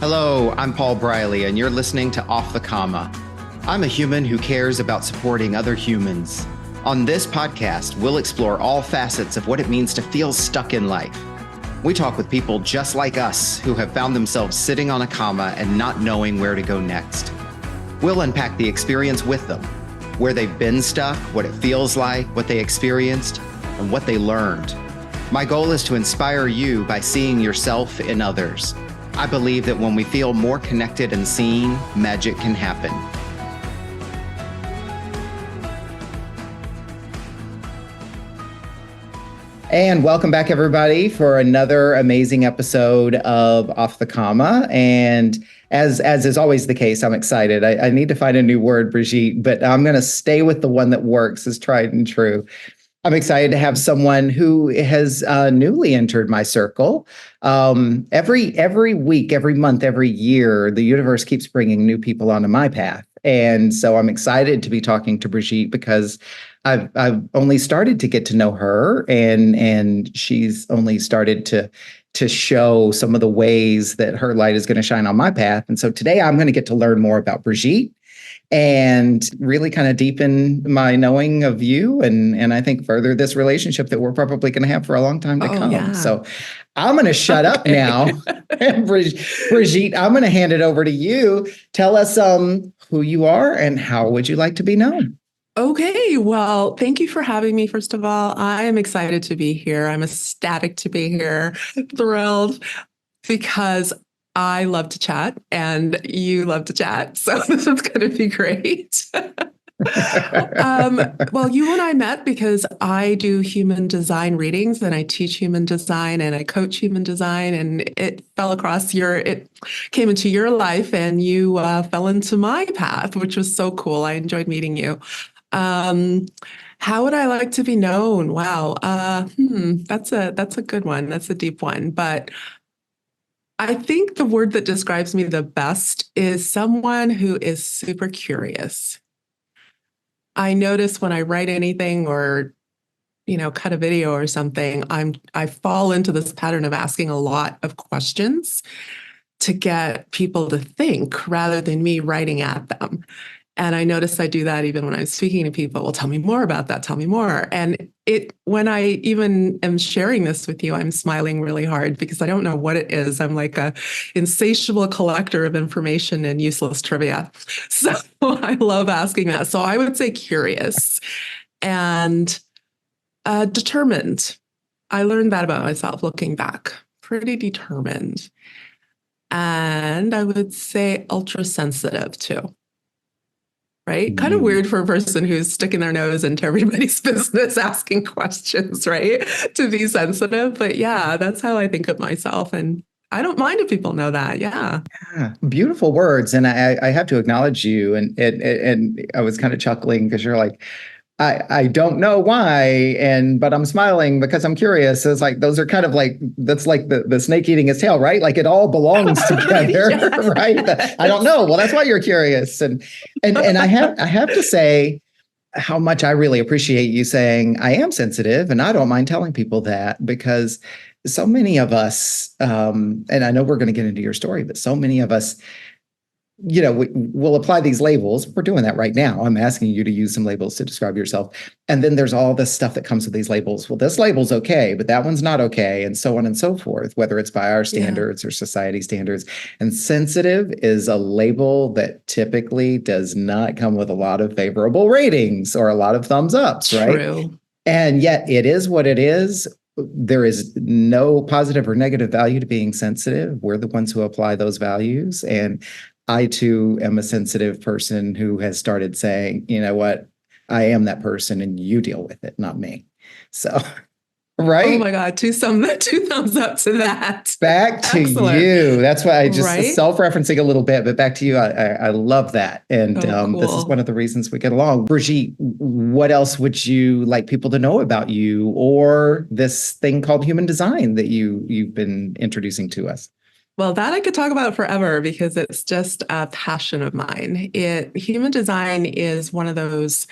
Hello, I'm Paul Briley, and you're listening to Off the Comma. I'm a human who cares about supporting other humans. On this podcast, we'll explore all facets of what it means to feel stuck in life. We talk with people just like us who have found themselves sitting on a comma and not knowing where to go next. We'll unpack the experience with them, where they've been stuck, what it feels like, what they experienced, and what they learned. My goal is to inspire you by seeing yourself in others. I believe that when we feel more connected and seen, magic can happen. And welcome back, everybody, for another amazing episode of Off the Comma. And as is always the case, I'm excited. I need to find a new word, Brigitte, but I'm going to stay with the one that works, is tried and true. I'm excited to have someone who has newly entered my circle. Every week, every month, every year, the universe keeps bringing new people onto my path. And so I'm excited to be talking to Brigitte because I've only started to get to know her, and she's only started to show some of the ways that her light is going to shine on my path. And so today I'm going to get to learn more about Brigitte and really kind of deepen my knowing of you, and I think further this relationship that we're probably going to have for a long time to come. Yeah. So I'm going to shut up now. And Brigitte, I'm going to hand it over to you. Tell us who you are and how would you like to be known? Okay, well, thank you for having me. First of all, I am excited to be here. I'm ecstatic to be here, thrilled, because I love to chat and you love to chat. So this is going to be great. Well, you and I met because I do human design readings and I teach human design and I coach human design, and it came into your life and you fell into my path, which was so cool. I enjoyed meeting you. How would I like to be known? Wow. That's a good one. That's a deep one. But I think the word that describes me the best is someone who is super curious. I notice when I write anything or, cut a video or something, I fall into this pattern of asking a lot of questions to get people to think rather than me writing at them. And I noticed I do that even when I'm speaking to people. Well, tell me more about that. Tell me more. And when I even am sharing this with you, I'm smiling really hard because I don't know what it is. I'm like a insatiable collector of information and useless trivia. So I love asking that. So I would say curious and determined. I learned that about myself looking back. Pretty determined. And I would say ultra sensitive too. Right? Kind of weird for a person who's sticking their nose into everybody's business, asking questions, right? To be sensitive. But yeah, that's how I think of myself. And I don't mind if people know that. Yeah. Beautiful words. And I have to acknowledge you. And I was kind of chuckling because you're like, I don't know why, but I'm smiling because I'm curious. It's like, those are kind of like, that's like the snake eating its tail, right? Like it all belongs together, yes. Right? I don't know. Well, that's why you're curious. And I have to say how much I really appreciate you saying I am sensitive, and I don't mind telling people that, because so many of us, and I know we're going to get into your story, but so many of us, we'll apply these labels. We're doing that right now. I'm asking you to use some labels to describe yourself. And then there's all this stuff that comes with these labels. Well, this label's okay, but that one's not okay, and so on and so forth, whether it's by our standards or society standards. And sensitive is a label that typically does not come with a lot of favorable ratings or a lot of thumbs ups, right? True. And yet it is what it is. There is no positive or negative value to being sensitive. We're the ones who apply those values. And I, too, am a sensitive person who has started saying, you know what, I am that person and you deal with it, not me. So, right? Oh, my God. Two thumbs up to that. Back to Excellent. You. That's why I just self-referencing a little bit, but back to you. I love that. And cool. This is one of the reasons we get along. Brigitte, what else would you like people to know about you or this thing called human design that you've been introducing to us? Well, that I could talk about forever because it's just a passion of mine. Human design is one of those,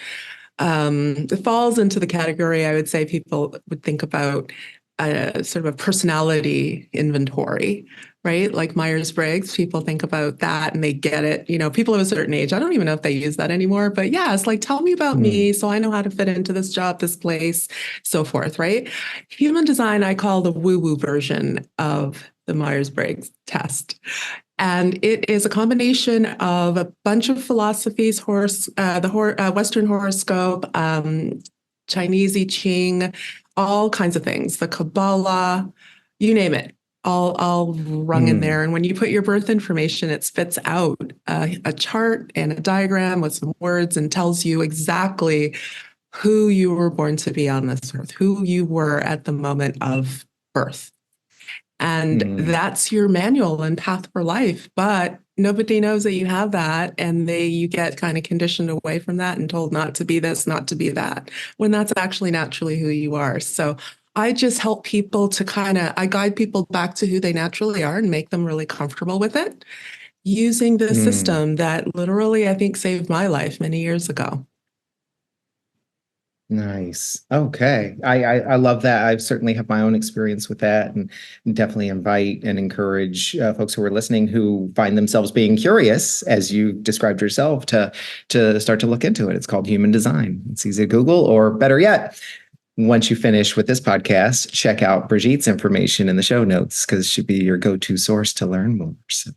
it falls into the category I would say people would think about a sort of a personality inventory, right? Like Myers-Briggs, people think about that and they get it. People of a certain age, I don't even know if they use that anymore, but yeah, it's like, tell me about Mm. me so I know how to fit into this job, this place, so forth, right? Human design, I call the woo-woo version of the Myers-Briggs test. And it is a combination of a bunch of philosophies, Western horoscope, Chinese I Ching, all kinds of things, the Kabbalah, you name it, all rung in Mm. there. And when you put your birth information, it spits out a chart and a diagram with some words and tells you exactly who you were born to be on this earth, who you were at the moment of birth. And Mm. that's your manual and path for life. But nobody knows that you have that. And you get kind of conditioned away from that and told not to be this, not to be that, when that's actually naturally who you are. So I just help people I guide people back to who they naturally are and make them really comfortable with it using the Mm. system that literally, I think, saved my life many years ago. Nice. Okay. I love that. I certainly have my own experience with that, and definitely invite and encourage folks who are listening who find themselves being curious, as you described yourself, to start to look into it. It's called human design. It's easy to Google, or better yet, once you finish with this podcast, check out Brigitte's information in the show notes, because she'd be your go-to source to learn more. So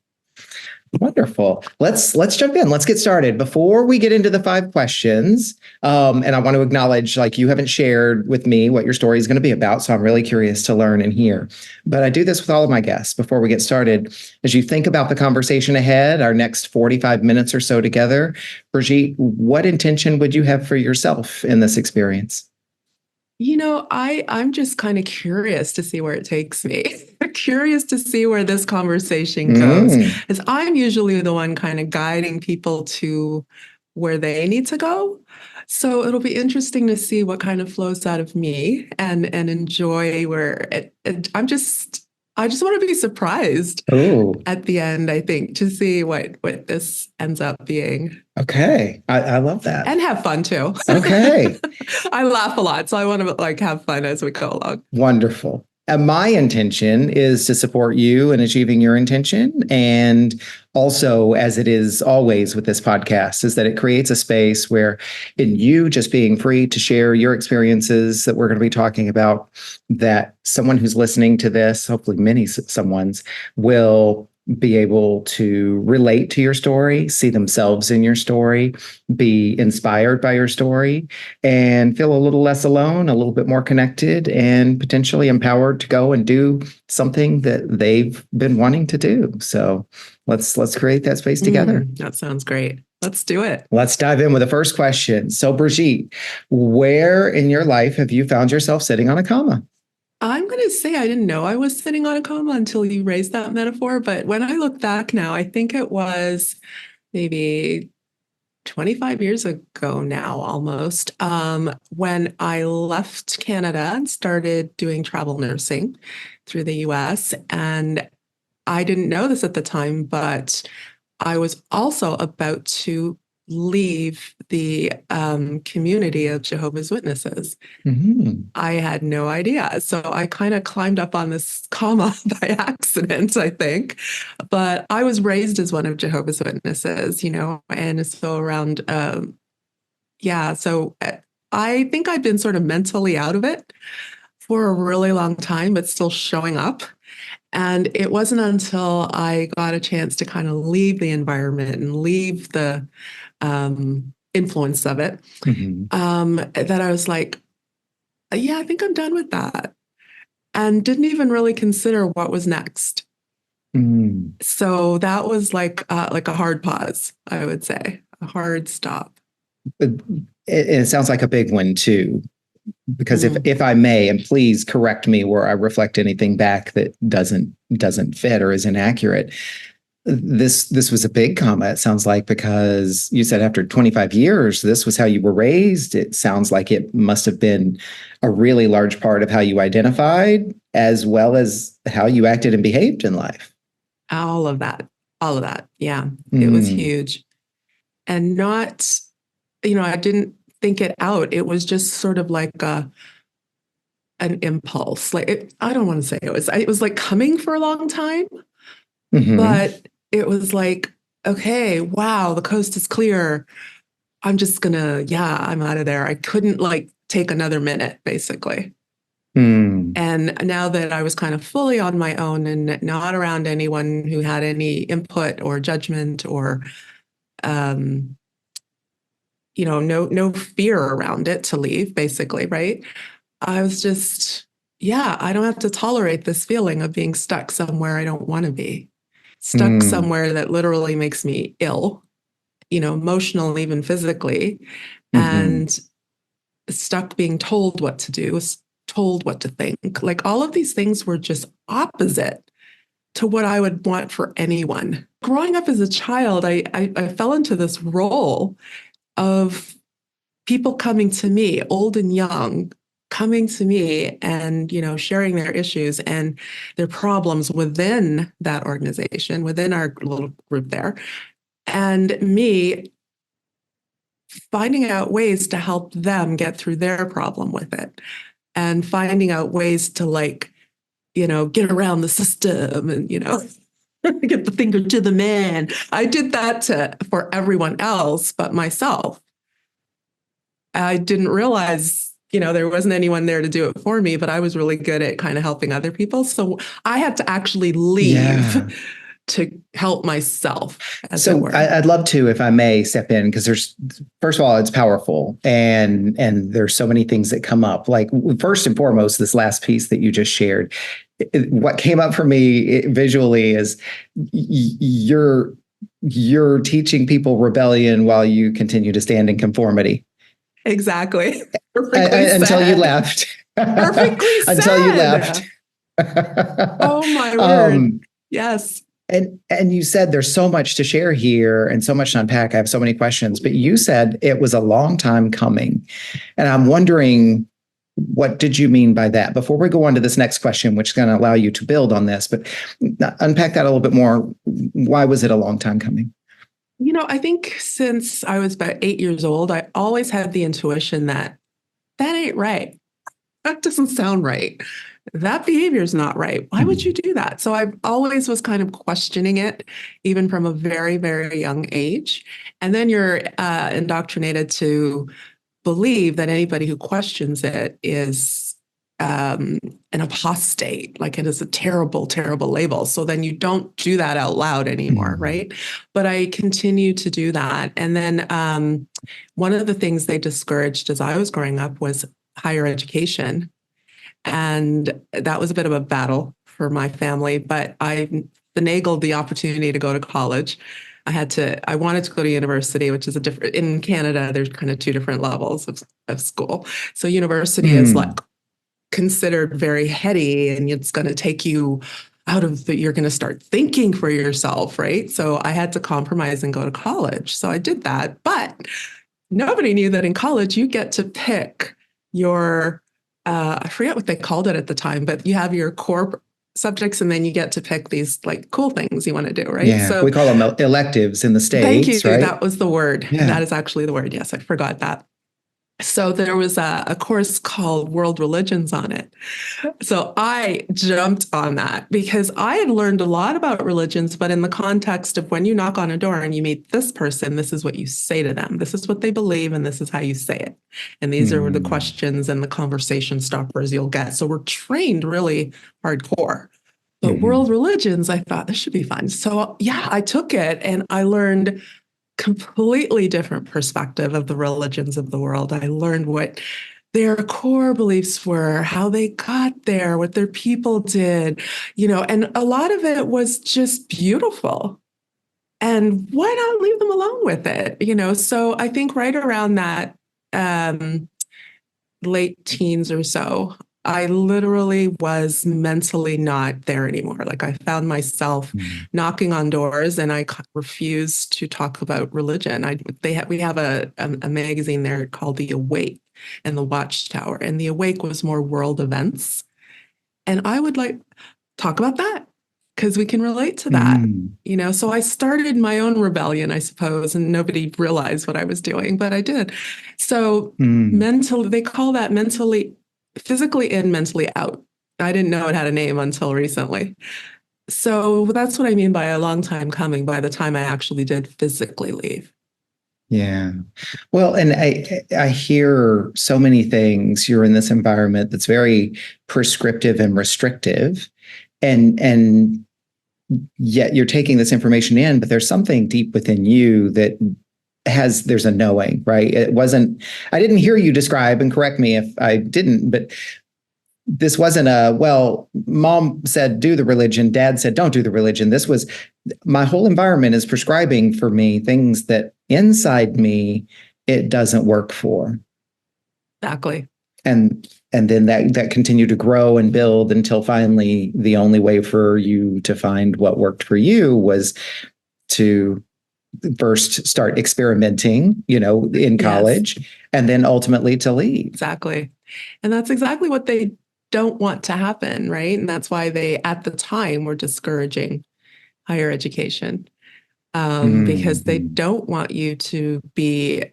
wonderful. Let's jump in. Let's get started. Before we get into the 5 questions, and I want to acknowledge, like, you haven't shared with me what your story is going to be about, so I'm really curious to learn and hear. But I do this with all of my guests before we get started. As you think about the conversation ahead, our next 45 minutes or so together, Brigitte, what intention would you have for yourself in this experience? I'm just kind of curious to see where it takes me. Curious to see where this conversation goes. Mm. As I'm usually the one kind of guiding people to where they need to go. So it'll be interesting to see what kind of flows out of me and enjoy I just want to be surprised Oh, at the end, I think, to see what this ends up being. okay. I love that. And have fun too. Okay. I laugh a lot, so I want to have fun as we go along. Wonderful. And my intention is to support you in achieving your intention. And also, as it is always with this podcast, is that it creates a space where, in you just being free to share your experiences that we're going to be talking about, that someone who's listening to this, hopefully many someone's, will be able to relate to your story, see themselves in your story, be inspired by your story, and feel a little less alone, a little bit more connected, and potentially empowered to go and do something that they've been wanting to do. So let's create that space together. That sounds great. Let's do it. Let's dive in with the first question. So, Brigitte, where in your life have you found yourself sitting on a comma? I'm going to say I didn't know I was sitting on a comma until you raised that metaphor. But when I look back now, I think it was maybe 25 years ago now, almost, when I left Canada and started doing travel nursing through the US. And I didn't know this at the time, but I was also about to leave the community of Jehovah's Witnesses. Mm-hmm. I had no idea. So I kind of climbed up on this comma by accident, I think. But I was raised as one of Jehovah's Witnesses, and so around, so I think I've been sort of mentally out of it for a really long time, but still showing up. And it wasn't until I got a chance to kind of leave the environment and leave the influence of it, Mm-hmm. that I was like, yeah, I think I'm done with that. And didn't even really consider what was next. Mm. So that was like a hard pause, I would say, a hard stop. It sounds like a big one too, because Mm. if I may, and please correct me where I reflect anything back that doesn't fit or is inaccurate. This was a big comma, it sounds like, because you said after 25 years, this was how you were raised. It sounds like it must have been a really large part of how you identified, as well as how you acted and behaved in life. All of that. Yeah, it was Mm. huge. And I didn't think it out. It was just sort of like an impulse. I don't want to say it was like coming for a long time, Hmm. but it was like, okay, wow, the coast is clear. I'm just gonna, yeah, I'm out of there. I couldn't like take another minute, basically. Mm. And now that I was kind of fully on my own and not around anyone who had any input or judgment or, um, no fear around it to leave, basically, right? I was just, yeah, I don't have to tolerate this feeling of being stuck somewhere I don't want to be, stuck Mm. somewhere that literally makes me ill, emotionally, even physically, Hmm. and stuck being told what to do, told what to think. Like all of these things were just opposite to what I would want for anyone. Growing up as a child, I fell into this role of people coming to me, old and young, coming to me and sharing their issues and their problems within that organization, within our little group there, and me finding out ways to help them get through their problem with it and finding out ways to get around the system and get the finger to the man. I did that for everyone else but myself. I didn't realize, there wasn't anyone there to do it for me, but I was really good at kind of helping other people. So I had to actually leave Yeah. to help myself, as it So were. I'd love to, if I may, step in because first of all, it's powerful, and there's so many things that come up. Like first and foremost, this last piece that you just shared, what came up for me visually is you're teaching people rebellion while you continue to stand in conformity. Exactly. Perfectly Until you said. left. Perfectly Until you left. said. Oh my word. um, Yes. and you said there's so much to share here and so much to unpack. I have so many questions, but you said it was a long time coming. And I'm wondering, what did you mean by that? Before we go on to this next question, which is going to allow you to build on this, but unpack that a little bit more. Why was it a long time coming? I think since I was about 8 years old, I always had the intuition that that ain't right. That doesn't sound right. That behavior is not right. Why would you Mm. do that? So I always was kind of questioning it, even from a very, very young age. And then you're indoctrinated to believe that anybody who questions it is an apostate, like it is a terrible, terrible label. So then you don't do that out loud anymore, Mm. right? But I continue to do that. And then one of the things they discouraged as I was growing up was higher education. And that was a bit of a battle for my family, but I finagled the opportunity to go to college. I wanted to go to university, which is in Canada, there's kind of two different levels of school. So university is like Mm. considered very heady and it's going to take you you're going to start thinking for yourself, right? So I had to compromise and go to college. So I did that, but nobody knew that in college you get to pick your I forget what they called it at the time, but you have your core subjects and then you get to pick these like cool things you want to do, right? Yeah, we So call them electives in the thank you. States, right? That was the word. Yeah. That is actually the word. Yes, I forgot that. So there was a course called World Religions on it. So I jumped on that because I had learned a lot about religions, but in the context of when you knock on a door and you meet this person, this is what you say to them. This is what they believe, and this is how you say it. And these are the Mm. questions and the conversation stoppers you'll get. So we're trained really hardcore. But world Mhm. religions, I thought this should be fun. So yeah, I took it and I learned completely different perspective of the religions of the world. I learned what their core beliefs were, how they got there, what their people did, and a lot of it was just beautiful. And why not leave them alone with it? So I think right around that um, late teens or so, I literally was mentally not there anymore. Like I found myself Mm. knocking on doors, and I refused to talk about religion. We have a magazine there called The Awake and The Watchtower, and The Awake was more world events, and I would like talk about that because we can relate to that. Mm. So I started my own rebellion, I suppose, and nobody realized what I was doing, but I did. So Mm. they call that mentally physically in, mentally out. I didn't know it had a name until recently. So that's what I mean by a long time coming by the time I actually did physically leave. Yeah. Well, and I hear so many things. You're in this environment that's very prescriptive and restrictive, and yet you're taking this information in, but there's something deep within you that there's a knowing, right? It wasn't, I didn't hear you describe, and correct me if I didn't, but this wasn't well, mom said do the religion, dad said don't do the religion. This was, my whole environment is prescribing for me things that inside me it doesn't work for. Exactly. And then that continued to grow and build until finally the only way for you to find what worked for you was to first start experimenting, in college, yes, and then ultimately to leave. Exactly. And that's exactly what they don't want to happen, right? And that's why they, at the time, were discouraging higher education, because they don't want you to be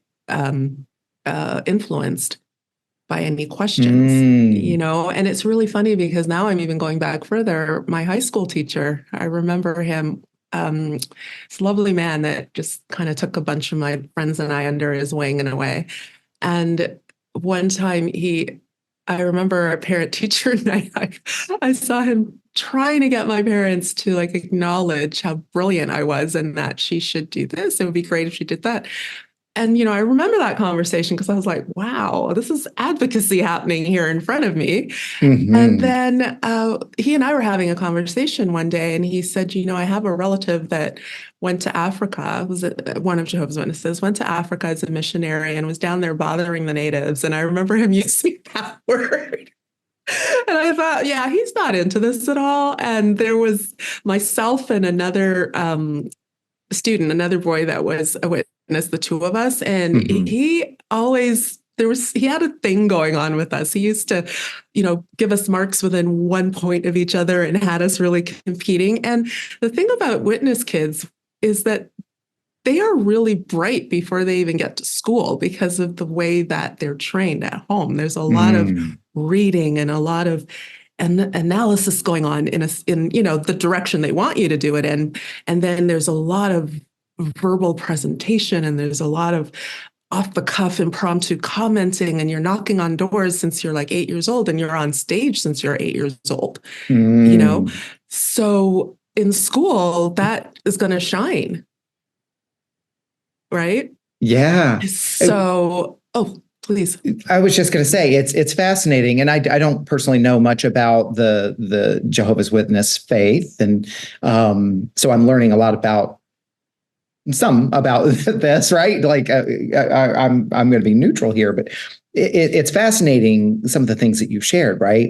influenced by any questions, and it's really funny because now I'm even going back further. My high school teacher, I remember him, this lovely man that just kind of took a bunch of my friends and I under his wing in a way. And one time I remember a parent teacher night, I saw him trying to get my parents to acknowledge how brilliant I was and that she should do this. It would be great if she did that. And, I remember that conversation because I was like, wow, this is advocacy happening here in front of me. And then he and I were having a conversation one day, and he said, I have a relative that went to Africa, was one of Jehovah's Witnesses, went to Africa as a missionary and was down there bothering the natives. And I remember him using that word. And I thought, yeah, he's not into this at all. And there was myself and another student, another boy that was a witness, the two of us. And he had a thing going on with us. He used to, give us marks within 1 point of each other and had us really competing. And the thing about witness kids is that they are really bright before they even get to school because of the way that they're trained at home. There's a lot of reading and a lot of analysis going on in the direction they want you to do it in. And then there's a lot of verbal presentation, and there's a lot of off the cuff impromptu commenting, and you're knocking on doors since you're 8 years old, and you're on stage since you're 8 years old, So in school, that is going to shine. Right? Yeah. So, please. I was just going to say it's fascinating, and I don't personally know much about the Jehovah's Witness faith, and so I'm learning a lot about this, right? I'm going to be neutral here, but it's fascinating some of the things that you've shared, right?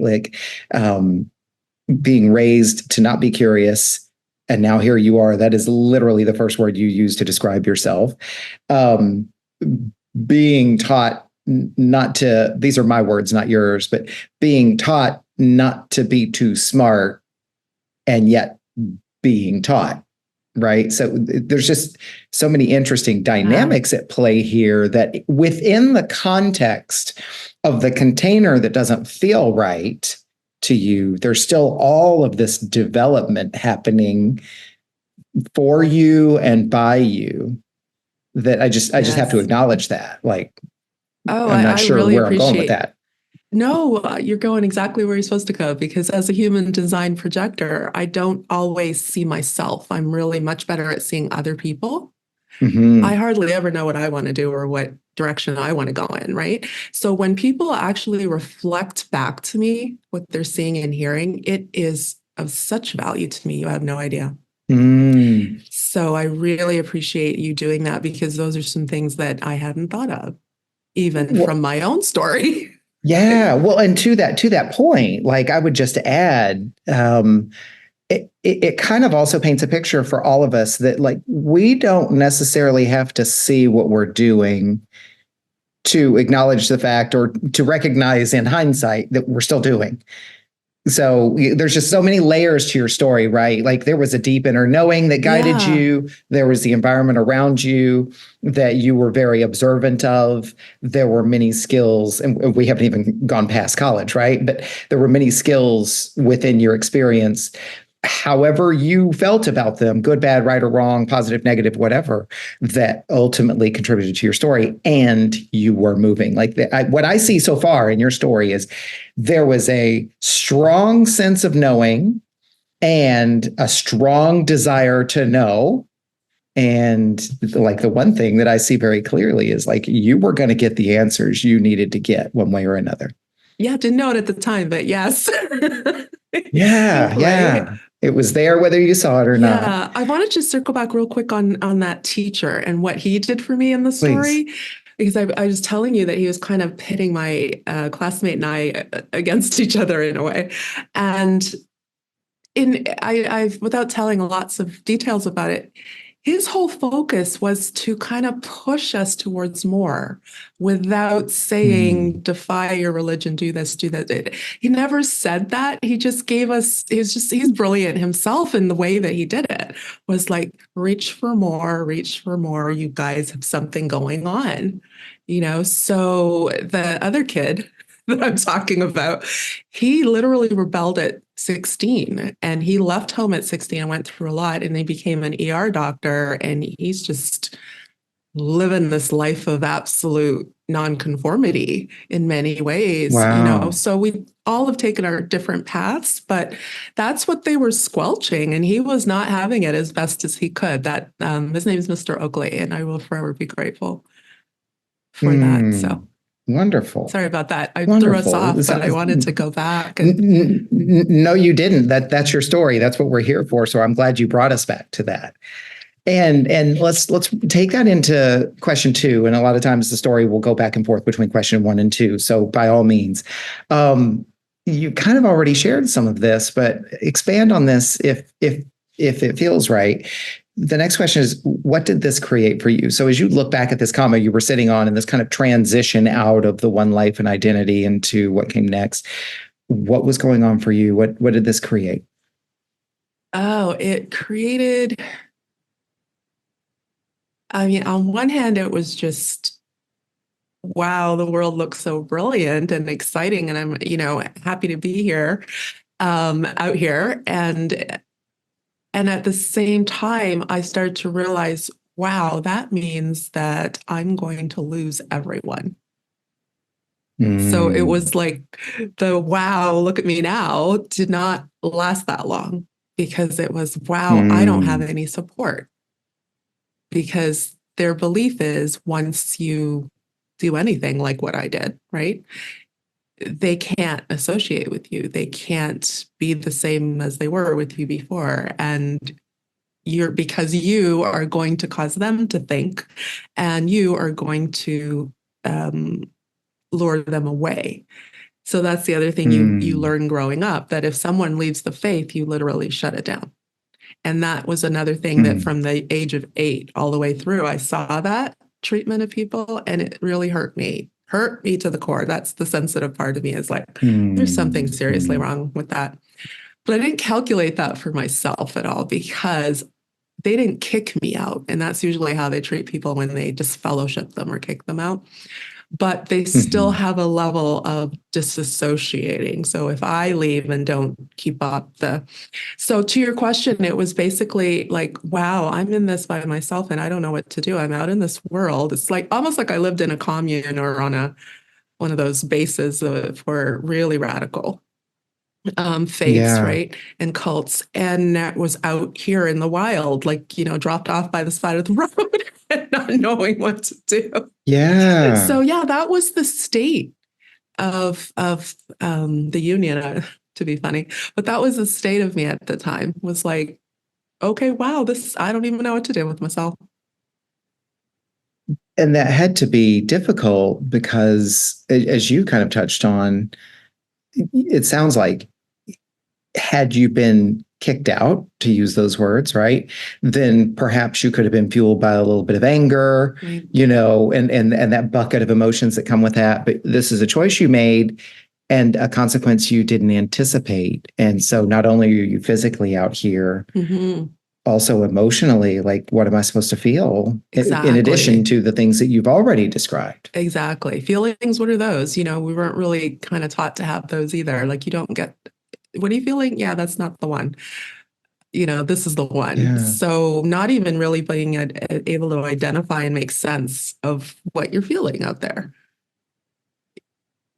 Being raised to not be curious. And now here you are. That is literally the first word you use to describe yourself. Being taught not to, these are my words, not yours, but being taught not to be too smart and yet being taught, right? So there's just so many interesting dynamics at play here that within the context of the container that doesn't feel right to you, there's still all of this development happening for you and by you that I just have to acknowledge that. I'm not sure really where I'm going with that. No, you're going exactly where you're supposed to go, because as a human design projector, I don't always see myself. I'm really much better at seeing other people. I hardly ever know what I want to do or what direction I want to go in, right? So when people actually reflect back to me what they're seeing and hearing, it is of such value to me. You have no idea. So I really appreciate you doing that, because those are some things that I hadn't thought of, even from my own story. Yeah. Well, and to that point, I would just add, it kind of also paints a picture for all of us that we don't necessarily have to see what we're doing to acknowledge the fact or to recognize in hindsight that we're still doing. So there's just so many layers to your story, right? Like there was a deep inner knowing that guided Yeah. you. There was the environment around you that you were very observant of. There were many skills, and we haven't even gone past college, right? But there were many skills within your experience, however you felt about them, good, bad, right or wrong, positive, negative, whatever, that ultimately contributed to your story. And you were moving. Like what I see so far in your story is there was a strong sense of knowing and a strong desire to know. And like the one thing that I see very clearly is like you were going to get the answers you needed to get one way or another. Yeah, didn't know it at the time, but yes. Yeah, Right. yeah. It was there whether you saw it or not. Yeah, I wanted to circle back real quick on that teacher and what he did for me in the Please. story, because I was telling you that he was kind of pitting my classmate and I against each other in a way, and I've without telling lots of details about it, his whole focus was to kind of push us towards more without saying, defy your religion, do this, do that. He never said that. He just gave us, he's brilliant himself in the way that he did it, was like, reach for more, reach for more. You guys have something going on, you know? So the other kid that I'm talking about, he literally rebelled at 16 and he left home at 16 and went through a lot and he became an ER doctor and he's just living this life of absolute nonconformity in many ways, you know. Wow. So we all have taken our different paths, but that's what they were squelching and he was not having it as best as he could. That his name is Mr. Oakley and I will forever be grateful for that. So wonderful. sorry about that. I threw us Wonderful. off, but I wanted to go back. No, you didn't. That's your story. That's what we're here for. So I'm glad you brought us back to that. And let's take that into question two. And a lot of times the story will go back and forth between question one and two. So by all means, you kind of already shared some of this, but expand on this if it feels right. The next question is, what did this create for you? So as you look back at this comma you were sitting on and this kind of transition out of the one life and identity into what came next, what was going on for you? What did this create? Oh, it created, I mean, on one hand, it was just, wow, the world looks so brilliant and exciting. And I'm, you know, happy to be here, out here. And at the same time, I started to realize, wow, that means that I'm going to lose everyone. So it was like the wow, look at me now did not last that long because it was, wow, I don't have any support. Because their belief is once you do anything like what I did, right? They can't associate with you. They can't be the same as they were with you before. And because you are going to cause them to think and you are going to lure them away. So that's the other thing you learn growing up, that if someone leaves the faith, you literally shut it down. And that was another thing that from the age of 8 all the way through, I saw that treatment of people and it really hurt me to the core. That's the sensitive part of me, is like, there's something seriously wrong with that. But I didn't calculate that for myself at all because they didn't kick me out. And that's usually how they treat people when they disfellowship them or kick them out. But they still have a level of disassociating. So if I leave and don't keep up so to your question, it was basically like, wow, I'm in this by myself and I don't know what to do. I'm out in this world. It's like almost like I lived in a commune or on one of those bases for really radical faiths, right? And cults. And that was out here in the wild, like, you know, dropped off by the side of the road and not knowing what to do. Yeah. So yeah, that was the state of the union, to be funny. But that was the state of me at the time, was like, okay, wow, I don't even know what to do with myself. And that had to be difficult because, as you kind of touched on, it sounds like had you been kicked out, to use those words, right, then perhaps you could have been fueled by a little bit of anger, you know, and that bucket of emotions that come with that. But this is a choice you made. and a consequence you didn't anticipate. And so not only are you physically out here, Mm-hmm. also emotionally, like, what am I supposed to feel in addition Exactly. to the things that you've already described? Exactly. Feelings, what are those? We weren't really kind of taught to have those either. Like, you don't get, what are you feeling? Yeah, that's not the one. This is the one. Yeah. So not even really being able to identify and make sense of what you're feeling out there.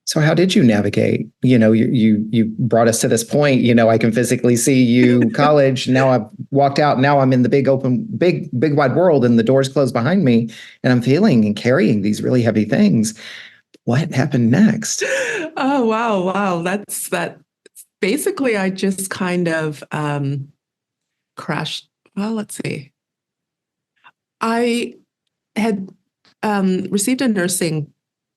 So how did you navigate? You brought us to this point. I can physically see you college. Now I've walked out. Now I'm in the big wide world, and the doors closed behind me, and I'm feeling and carrying these really heavy things. What happened next? Oh, wow. Wow. That's that. Basically, I just kind of crashed. Well, let's see. I had received a nursing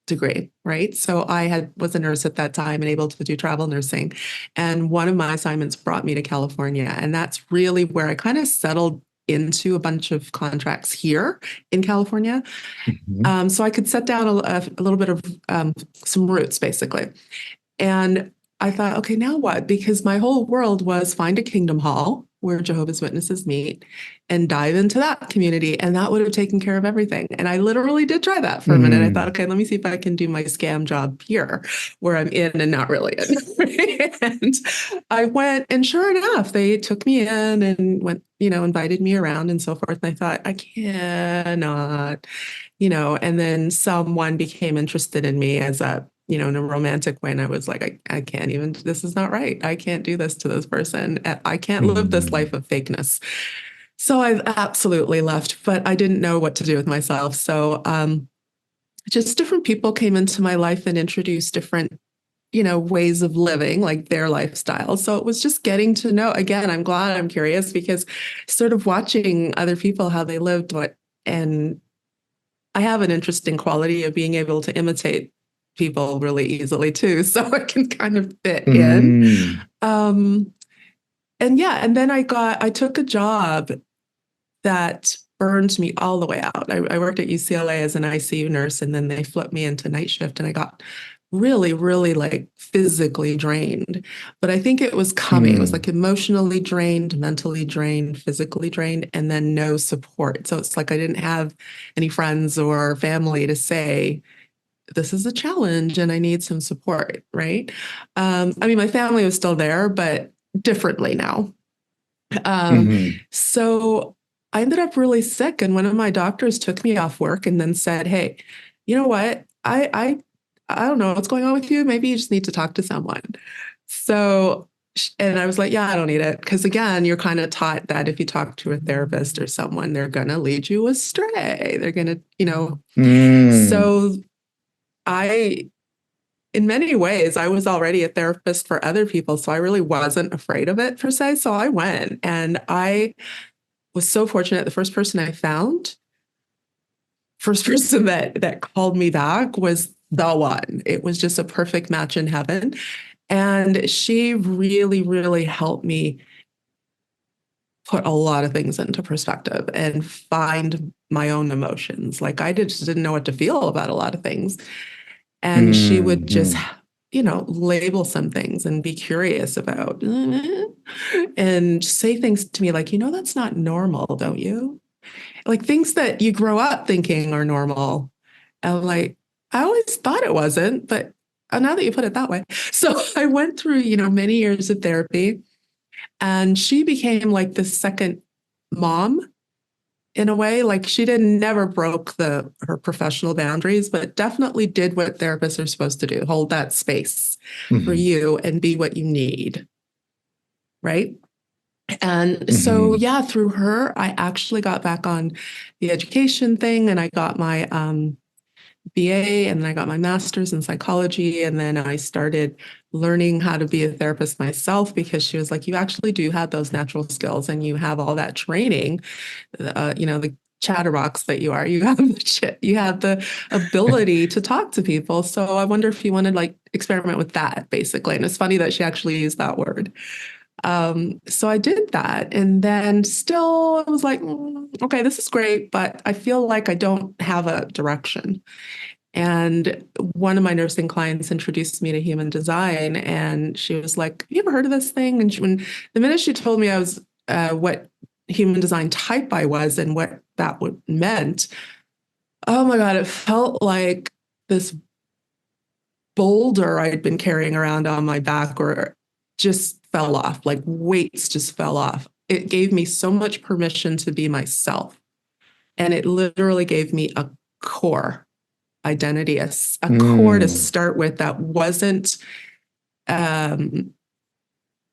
degree, right? So I was a nurse at that time and able to do travel nursing. And one of my assignments brought me to California. And that's really where I kind of settled into a bunch of contracts here in California. Mhm. So I could set down a little bit of some roots, basically. And I thought, okay, now what? Because my whole world was find a kingdom hall where Jehovah's Witnesses meet and dive into that community. And that would have taken care of everything. And I literally did try that for a minute. I thought, Mm. okay, let me see if I can do my scam job here where I'm in and not really in. And I went, and sure enough, they took me in and went, invited me around and so forth. And I thought, I cannot, and then someone became interested in me as in a romantic way. And I was like, I can't even, this is not right. I can't do this to this person. I can't live this Mm. life of fakeness. So I absolutely left, but I didn't know what to do with myself. So just different people came into my life and introduced different ways of living, like their lifestyle. So it was just getting to know. Again, I'm glad, I'm curious, because sort of watching other people, how they lived, and I have an interesting quality of being able to imitate people really easily too. So I can kind of fit in. Mm. Um, and yeah, and then I took a job that burned me all the way out. I worked at UCLA as an ICU nurse, and then they flipped me into night shift, and I got really, really like physically drained. But I think it was coming. It was Mm. like emotionally drained, mentally drained, physically drained, and then no support. So it's like I didn't have any friends or family to say, this is a challenge and I need some support, right? I mean, my family was still there, but differently now. Um, Mhm. so I ended up really sick, and one of my doctors took me off work and then said, "Hey, you know what? I don't know what's going on with you. Maybe you just need to talk to someone." So, and I was like, "Yeah, I don't need it," because again, you're kind of taught that if you talk to a therapist or someone, they're gonna lead you astray. They're gonna. Mm. So I in many ways, I was already a therapist for other people, so I really wasn't afraid of it per se. So I went, and I was so fortunate. The first person that called me back was the one. It was just a perfect match in heaven. And she really, really helped me put a lot of things into perspective and find my own emotions. Like I just didn't know what to feel about a lot of things. And she would just, Mhm. label some things and be curious about and say things to me like, that's not normal, don't you? Like things that you grow up thinking are normal. And I'm like, I always thought it wasn't, but now that you put it that way. So I went through, many years of therapy, and she became like the second mom in a way. Like she didn't never broke her professional boundaries, but definitely did what therapists are supposed to do, hold that space for Mhm. you and be what you need. Right. And so, Mhm. yeah, through her, I actually got back on the education thing, and I got my BA, and then I got my master's in psychology. And then I started learning how to be a therapist myself, because she was like, you actually do have those natural skills and you have all that training, the chatterbox that you are, you have the ability to talk to people. So I wonder if you want to like experiment with that, basically. And it's funny that she actually used that word. So I did that. And then still I was like, okay, this is great, but I feel like I don't have a direction. And one of my nursing clients introduced me to human design, and she was like, "Have you ever heard of this thing?" And when the minute she told me I was what human design type I was and what that would meant, oh my God, it felt like this boulder I'd been carrying around on my back or just fell off, like weights just fell off. It gave me so much permission to be myself. And it literally gave me a core identity, a core to Mm. start with that wasn't um,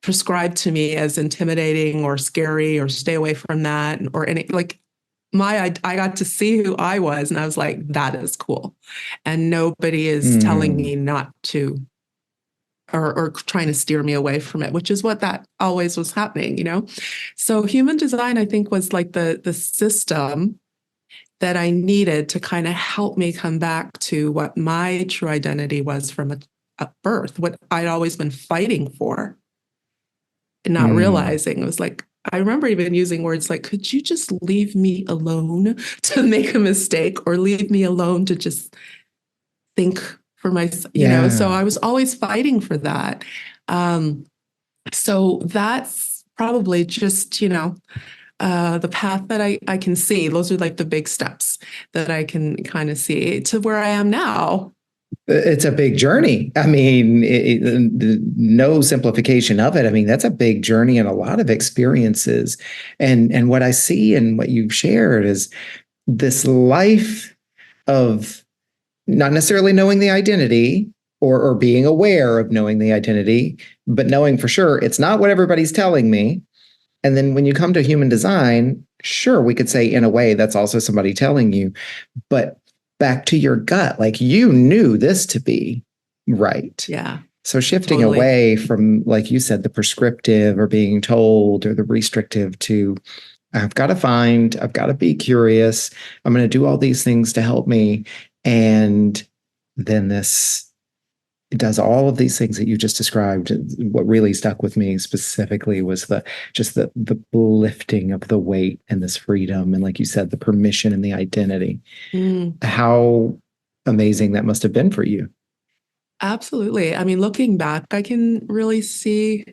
prescribed to me as intimidating or scary or stay away from that or any like I got to see who I was and I was like, that is cool. And nobody is telling Mm. me not to or trying to steer me away from it, which is what that always was happening, you know? So human design, I think, was like the system that I needed to kind of help me come back to what my true identity was from a birth, what I'd always been fighting for and not Mm. realizing. It was like, I remember even using words like, could you just leave me alone to make a mistake or leave me alone to just think for myself, you know? So Yeah. I was always fighting for that. Um, so that's probably just, the path that I can see. Those are like the big steps that I can kind of see to where I am now. It's a big journey. I mean, no simplification of it. I mean, that's a big journey and a lot of experiences. And what I see and what you've shared is this life of not necessarily knowing the identity or being aware of knowing the identity, but knowing for sure it's not what everybody's telling me. And then when you come to human design, sure, we could say in a way that's also somebody telling you, but back to your gut, like you knew this to be right. Yeah, So shifting totally. away from, like you said, the prescriptive or being told or the restrictive to, I've got to be curious. I'm going to do all these things to help me. And then this it does all of these things that you just described. What really stuck with me specifically was the lifting of the weight and this freedom. And like you said, the permission and the identity. Mm, How amazing that must have been for you. absolutely. I mean, looking back, I can really see,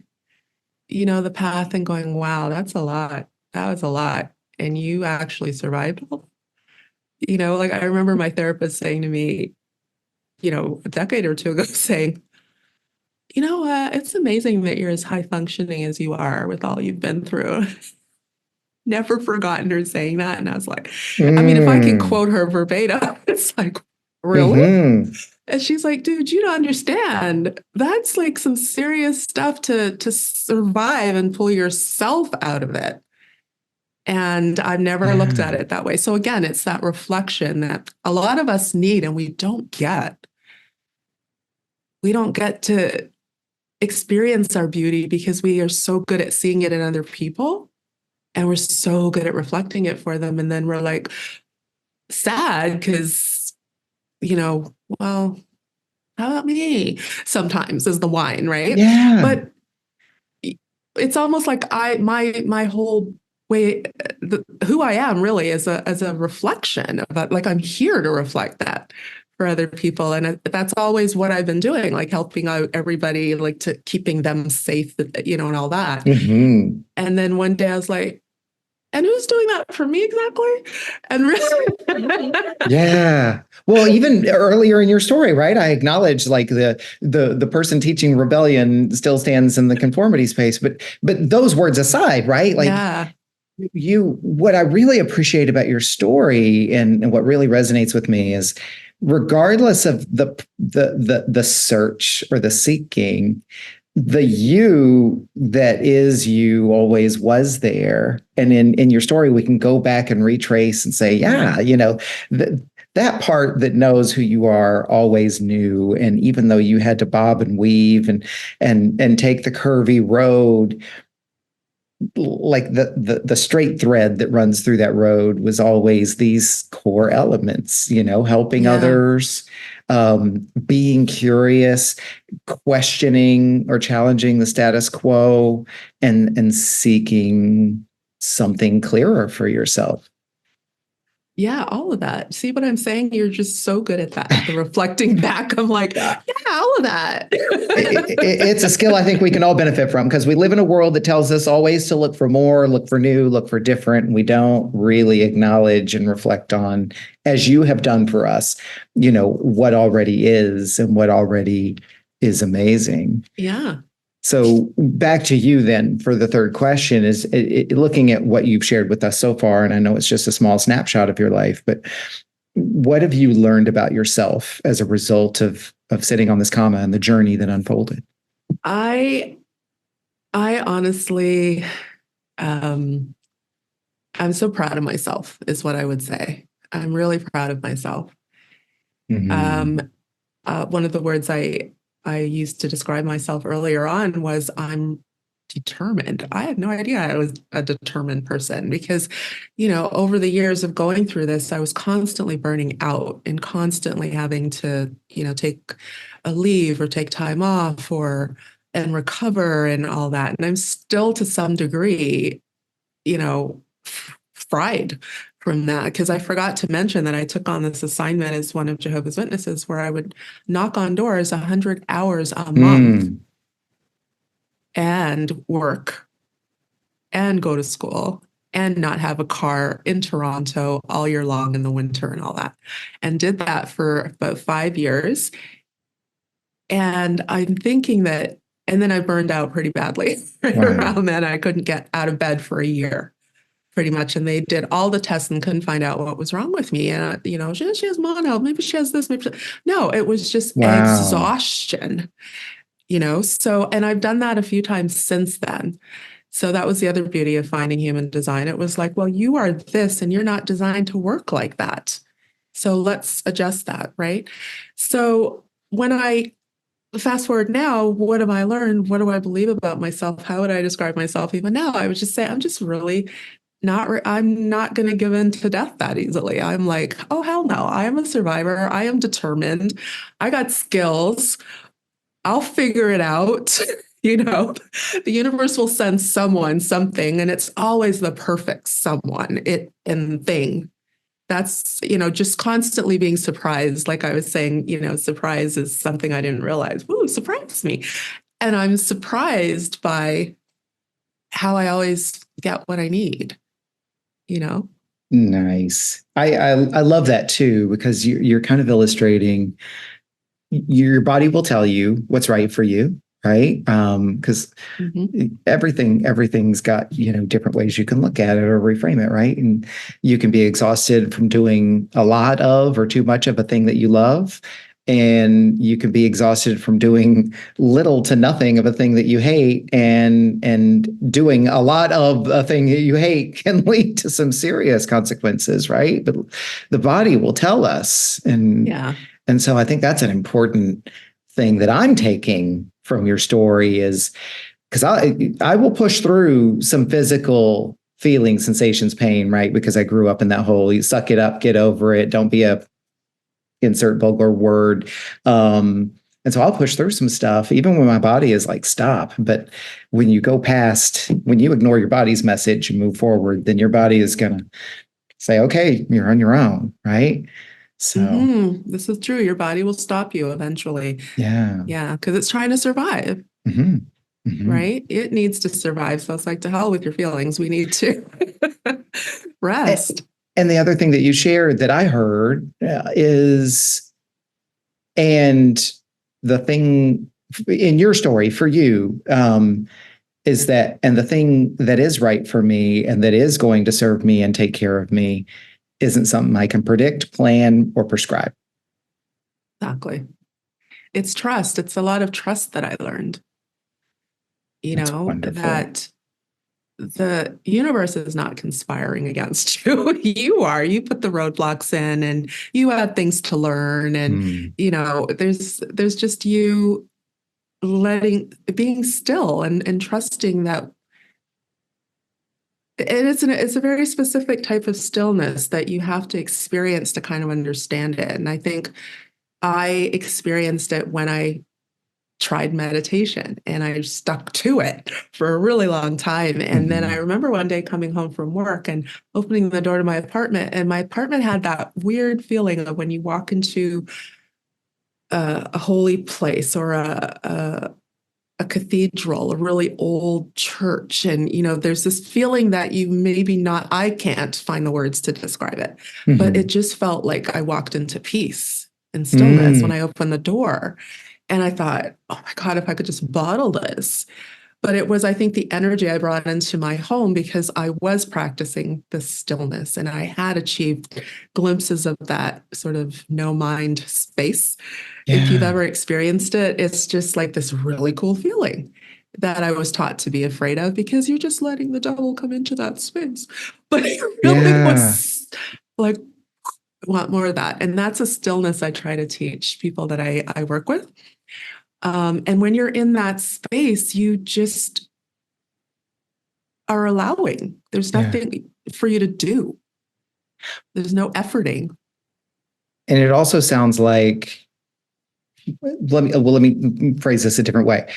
the path and going, wow, that's a lot. That was a lot. And you actually survived. Like I remember my therapist saying to me, a decade or two ago, saying, it's amazing that you're as high functioning as you are with all you've been through. Never forgotten her saying that. And I was like, I mean, if I could Mm. quote her verbatim, it's like, really? Hmm. And she's like, dude, you don't understand. That's like some serious stuff to survive and pull yourself out of it. And I've never looked at Yeah. it that way. So again, it's that reflection that a lot of us need and we don't get. We don't get to experience our beauty because we are so good at seeing it in other people and we're so good at reflecting it for them. And then we're like sad because, well, how about me? Sometimes is the wine, right? Yeah. But it's almost like my whole way, who I am really is as a reflection of that. Like I'm here to reflect that for other people, and that's always what I've been doing, like helping out everybody, like to keeping them safe, and all that. Hmm. And then one day I was like, and who's doing that for me exactly? And really, Yeah. Well, even earlier in your story, right? I acknowledge like the person teaching rebellion still stands in the conformity space, but those words aside, right? Like yeah, you what I really appreciate about your story and what really resonates with me is regardless of the search or the seeking, the you that is you always was there. And in your story, we can go back and retrace and say, yeah, that part that knows who you are always knew. And even though you had to bob and weave and take the curvy road, like the straight thread that runs through that road was always these core elements, helping yeah, others, being curious, questioning or challenging the status quo, and seeking something clearer for yourself. Yeah, all of that. See what I'm saying? You're just so good at that. The reflecting back, I'm like, yeah, all of that. It's a skill I think we can all benefit from because we live in a world that tells us always to look for more, look for new, look for different. And we don't really acknowledge and reflect on, as you have done for us, what already is and what already is amazing. Yeah. So back to you then for the third question is looking at what you've shared with us so far. And I know it's just a small snapshot of your life, but what have you learned about yourself as a result of sitting on this comma and the journey that unfolded? I I honestly I'm so proud of myself is what I would say. I'm really proud of myself. Mm-hmm. Um one of the words I used to describe myself earlier on was I'm determined. I had no idea I was a determined person because, over the years of going through this, I was constantly burning out and constantly having to, take a leave or take time off or and recover and all that. And I'm still to some degree, fried from that because I forgot to mention that I took on this assignment as one of Jehovah's Witnesses where I would knock on doors 100 hours a month Mm, and work and go to school and not have a car in Toronto all year long in the winter and all that. And did that for about 5 years. And I'm thinking that, and then I burned out pretty badly right wow. around then. I couldn't get out of bed for a year pretty much. And they did all the tests and couldn't find out what was wrong with me. And, she has mono, maybe she has this, maybe no, it was just Wow. exhaustion, So, and I've done that a few times since then. So that was the other beauty of finding human design. It was like, well, you are this and you're not designed to work like that. So let's adjust that, right? So when I fast forward now, what have I learned? What do I believe about myself? How would I describe myself even now? I would just say I'm just really I'm not going to give in to death that easily. I'm like, oh, hell no. I am a survivor. I am determined. I got skills. I'll figure it out. You know, the universe will send someone something, and it's always the perfect someone, it and thing. That's, just constantly being surprised. Like I was saying, surprise is something I didn't realize. Ooh, surprise me. And I'm surprised by how I always get what I need, you know? Nice. I love that too because you're kind of illustrating your body will tell you what's right for you, right? Because Mhm. everything's got different ways you can look at it or reframe it, right? And you can be exhausted from doing a lot of or too much of a thing that you love, and you can be exhausted from doing little to nothing of a thing that you hate, and doing a lot of a thing that you hate can lead to some serious consequences, right? But the body will tell us, and Yeah. and so I think that's an important thing that I'm taking from your story is because I will push through some physical feelings, sensations, pain, right? Because I grew up in that hole. You suck it up, get over it. Don't be a insert vulgar word. And so I'll push through some stuff, even when my body is like, stop. But when you go past, when you ignore your body's message and move forward, then your body is going to say, okay, you're on your own, right? So, This is true. Your body will stop you eventually. yeah. Yeah, because it's trying to survive, Mm-hmm. Mm-hmm. right? It needs to survive. So it's like to hell with your feelings. We need to rest. And the other thing that you shared that I heard is, and the thing in your story for you is that, and the thing that is right for me and that is going to serve me and take care of me isn't something I can predict, plan, or prescribe. Exactly. It's trust. It's a lot of trust that I learned, That's wonderful. that the universe is not conspiring against you. You are. You put the roadblocks in and you have things to learn. And, Mm. there's just you being still and trusting that. And it's a very specific type of stillness that you have to experience to kind of understand it. And I think I experienced it when I tried meditation and I stuck to it for a really long time. And then I Mhm. remember one day coming home from work and opening the door to my apartment, and my apartment had that weird feeling of when you walk into a holy place or a cathedral, a really old church. And, there's this feeling that you maybe not, I can't find the words to describe it, but it Mhm. just felt like I walked into peace and stillness when Mm. I opened the door. And I thought, oh my God, if I could just bottle this. But it was, I think, the energy I brought into my home because I was practicing the stillness and I had achieved glimpses of that sort of no mind space. If you've Yeah. ever experienced it, it's just like this really cool feeling that I was taught to be afraid of because you're just letting the devil come into that space. But it really Yeah. was like, I want more of that. And that's a stillness I try to teach people that I work with. And when you're in that space, you just are allowing. There's Yeah. nothing for you to do. There's no efforting. And it also sounds like, let me phrase this a different way.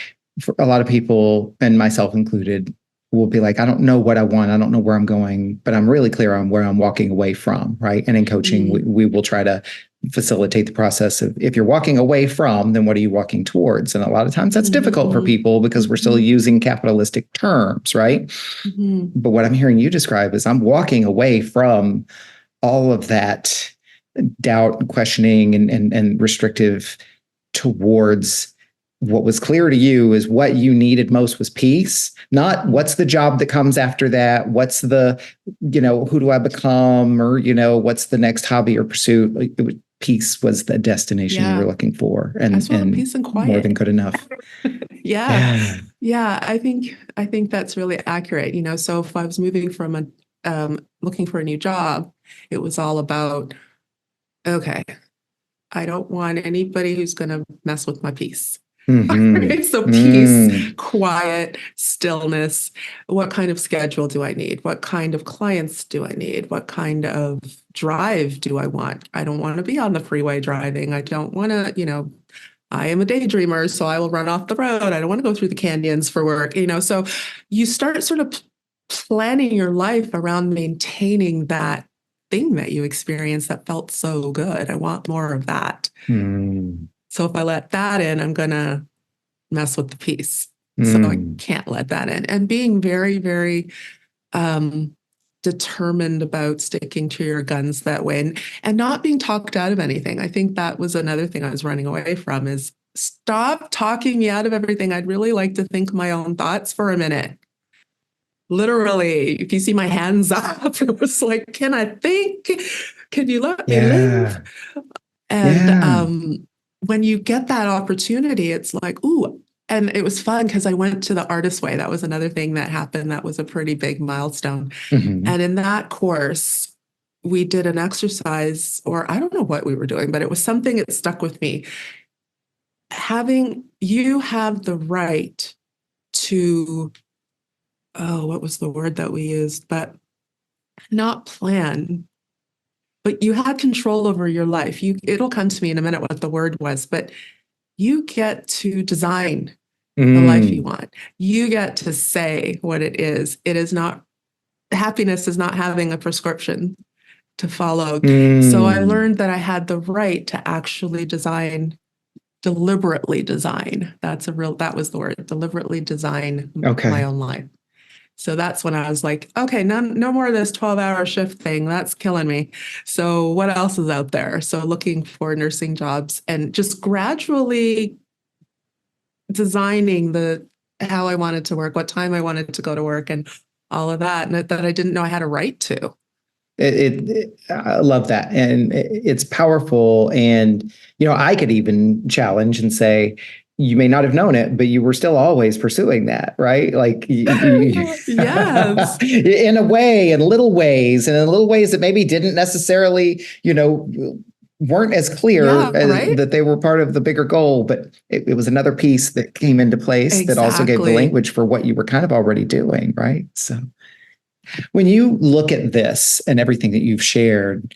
For a lot of people, and myself included, will be like, I don't know what I want. I don't know where I'm going, but I'm really clear on where I'm walking away from, right? And in coaching, Mm, we will try to facilitate the process of, if you're walking away from, then what are you walking towards? And a lot of times that's difficult for mhm, people because we're still mhm, using capitalistic terms, right? mhm. But what I'm hearing you describe is I'm walking away from all of that doubt, questioning, and restrictive towards what was clear to you is what you needed most was peace, not what's the job that comes after that, what's the, who do I become, or, what's the next hobby or pursuit. Peace was the destination you were Yeah. looking for, I and just want peace and more than quiet. good enough. Yeah. Yeah. Yeah. I think that's really accurate. So if I was moving from looking for a new job, it was all about, okay, I don't want anybody who's going to mess with my peace. Mm-hmm. Right? So peace, Mm. quiet, stillness. What kind of schedule do I need? What kind of clients do I need? What kind of drive do I want? I don't want to be on the freeway driving. I don't want to, I am a daydreamer, so I will run off the road. I don't want to go through the canyons for work, So you start sort of planning your life around maintaining that thing that you experienced that felt so good. I want more of that. Mm. So if I let that in, I'm going to mess with the peace. So I Mm. can't let that in. And being very, very um, determined about sticking to your guns that way and not being talked out of anything. I think that was another thing I was running away from is stop talking me out of everything. I'd really like to think my own thoughts for a minute. Literally, if you see my hands up, it was like, can I think? Can you let me live? Yeah. And Yeah. when you get that opportunity, it's like, ooh. And it was fun because I went to the artist way. That was another thing that happened. That was a pretty big milestone. Mm-hmm. And in that course, we did an exercise, or I don't know what we were doing, but it was something that stuck with me. You have the right to, oh, what was the word that we used? But not plan, but you had control over your life. It'll come to me in a minute what the word was, but you get to design the life you Mm. want. You get to say what it is. It is not, happiness is not having a prescription to follow. So I Mm. learned that I had the right to actually deliberately design. That was the word, deliberately design my Okay. own life. So that's when I was like, okay, no more of this 12-hour shift thing. That's killing me. So what else is out there? So looking for nursing jobs and just gradually designing the how I wanted to work, what time I wanted to go to work, and all of that, and that I didn't know I had a right to. I love that, and it's powerful. And I could even challenge and say, you may not have known it, but you were still always pursuing that, right? Like Yes. in a way, in little ways, and in little ways that maybe didn't necessarily, weren't as clear Yeah, as right? that they were part of the bigger goal. But it was another piece that came into place that also gave the Exactly. language for what you were kind of already doing, right? So when you look at this and everything that you've shared,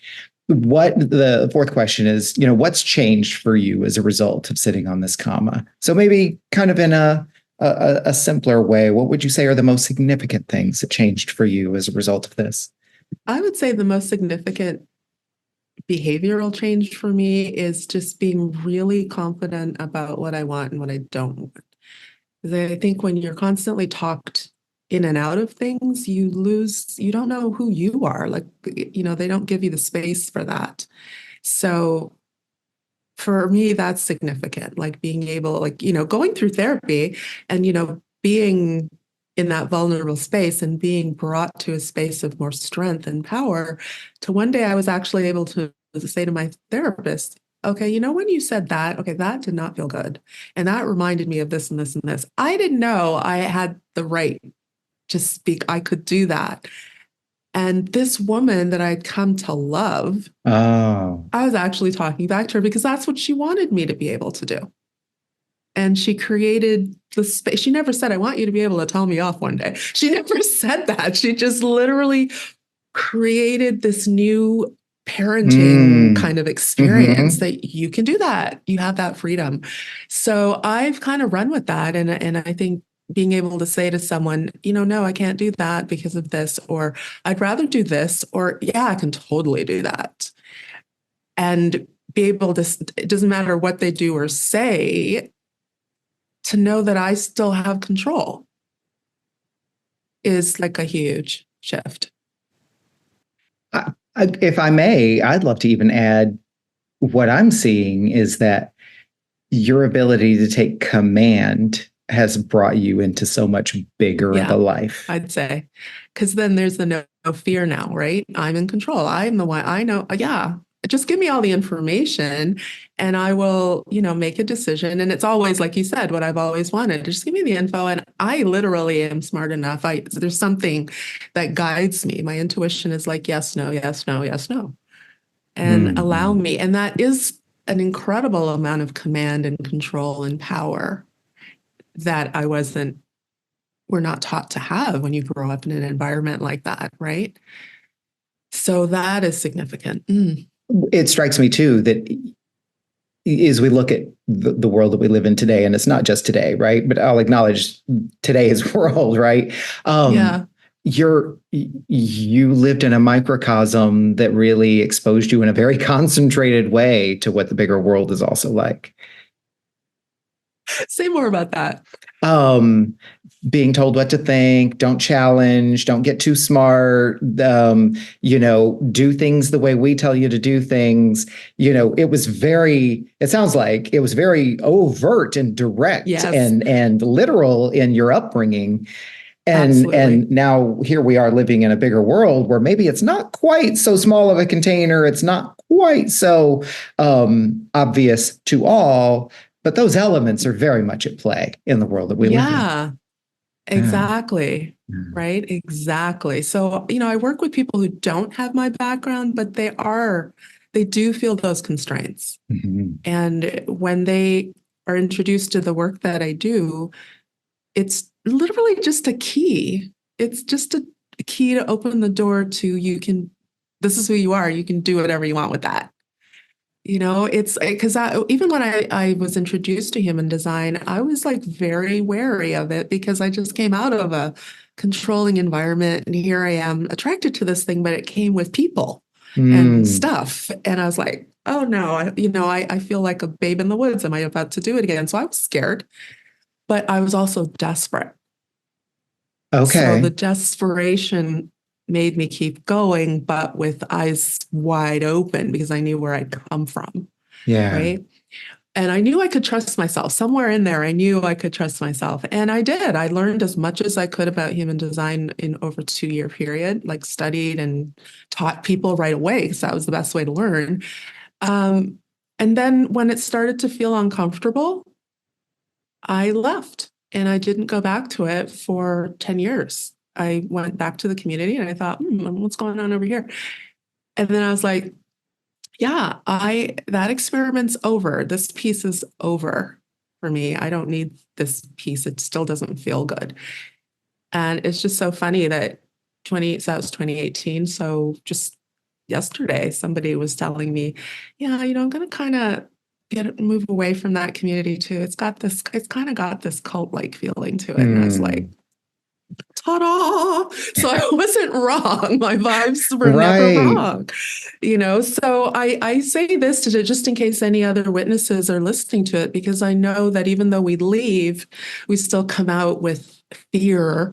what the fourth question is, what's changed for you as a result of sitting on this comma? So maybe kind of in a simpler way, what would you say are the most significant things that changed for you as a result of this? I would say the most significant behavioral change for me is just being really confident about what I want and what I don't want. I think when you're constantly talked in and out of things, you don't know who you are. Like, they don't give you the space for that. So for me, that's significant, like being able, like, going through therapy and, being in that vulnerable space and being brought to a space of more strength and power to one day I was actually able to say to my therapist, okay, when you said that, okay, that did not feel good. And that reminded me of this and this and this. I didn't know I had the right to speak. I could do that. And this woman that I'd come to love, Oh. I was actually talking back to her because that's what she wanted me to be able to do. And she created the space. She never said, I want you to be able to tell me off one day. She never said that. She just literally created this new parenting kind of experience that you can do that. You have that freedom. So I've kind of run with that. And I think being able to say to someone, no, I can't do that because of this, or I'd rather do this, or yeah, I can totally do that. And be able to, it doesn't matter what they do or say, to know that I still have control is like a huge shift. If I may, I'd love to even add what I'm seeing is that your ability to take command has brought you into so much bigger of a life. I'd say, because then there's the no fear now, right? I'm in control. I'm the one. I know. Yeah, just give me all the information and I will, make a decision. And it's always, like you said, what I've always wanted. Just give me the info. And I literally am smart enough. There's something that guides me. My intuition is like, yes, no, yes, no, yes, no. And allow me. And that is an incredible amount of command and control and power that we're not taught to have when you grow up in an environment like that, right? So that is significant. It strikes me too that as we look at the world that we live in today, and it's not just today, right? But I'll acknowledge today's world, right? Yeah. You lived in a microcosm that really exposed you in a very concentrated way to what the bigger world is also like. Say more about that. Being told what to think, don't challenge, don't get too smart, do things the way we tell you to do things. It sounds like it was very overt and direct and literal in your upbringing. And now here we are living in a bigger world where maybe it's not quite so small of a container. It's not quite so obvious to all, but those elements are very much at play in the world that we live in. Yeah, exactly. Yeah. Right. Exactly. So, I work with people who don't have my background, but they do feel those constraints. Mm-hmm. And when they are introduced to the work that I do, it's literally just a key. It's just a key to open the door to this is who you are. You can do whatever you want with that. It's because even when I was introduced to human design, I was like very wary of it because I just came out of a controlling environment and here I am attracted to this thing, but it came with people and stuff. And I was like, oh no, I feel like a babe in the woods. Am I about to do it again? So I was scared, but I was also desperate. Okay. So the desperation made me keep going, but with eyes wide open because I knew where I'd come from. Yeah. Right. And I knew I could trust myself. Somewhere in there, I knew I could trust myself. And I did. I learned as much as I could about human design in over a 2-year period, like studied and taught people right away because that was the best way to learn. And then when it started to feel uncomfortable, I left and I didn't go back to it for 10 years. I went back to the community and I thought, what's going on over here? And then I was like, yeah, that experiment's over. This piece is over for me. I don't need this piece. It still doesn't feel good. And it's just so funny that so that was 2018. So just yesterday, somebody was telling me, yeah, I'm going to kind of move away from that community too. It's kind of got this cult-like feeling to it. And I was like, Mm. ta-da! So I wasn't wrong. My vibes were never Right. wrong. So I say this to just in case any other witnesses are listening to it, because I know that even though we leave, we still come out with fear.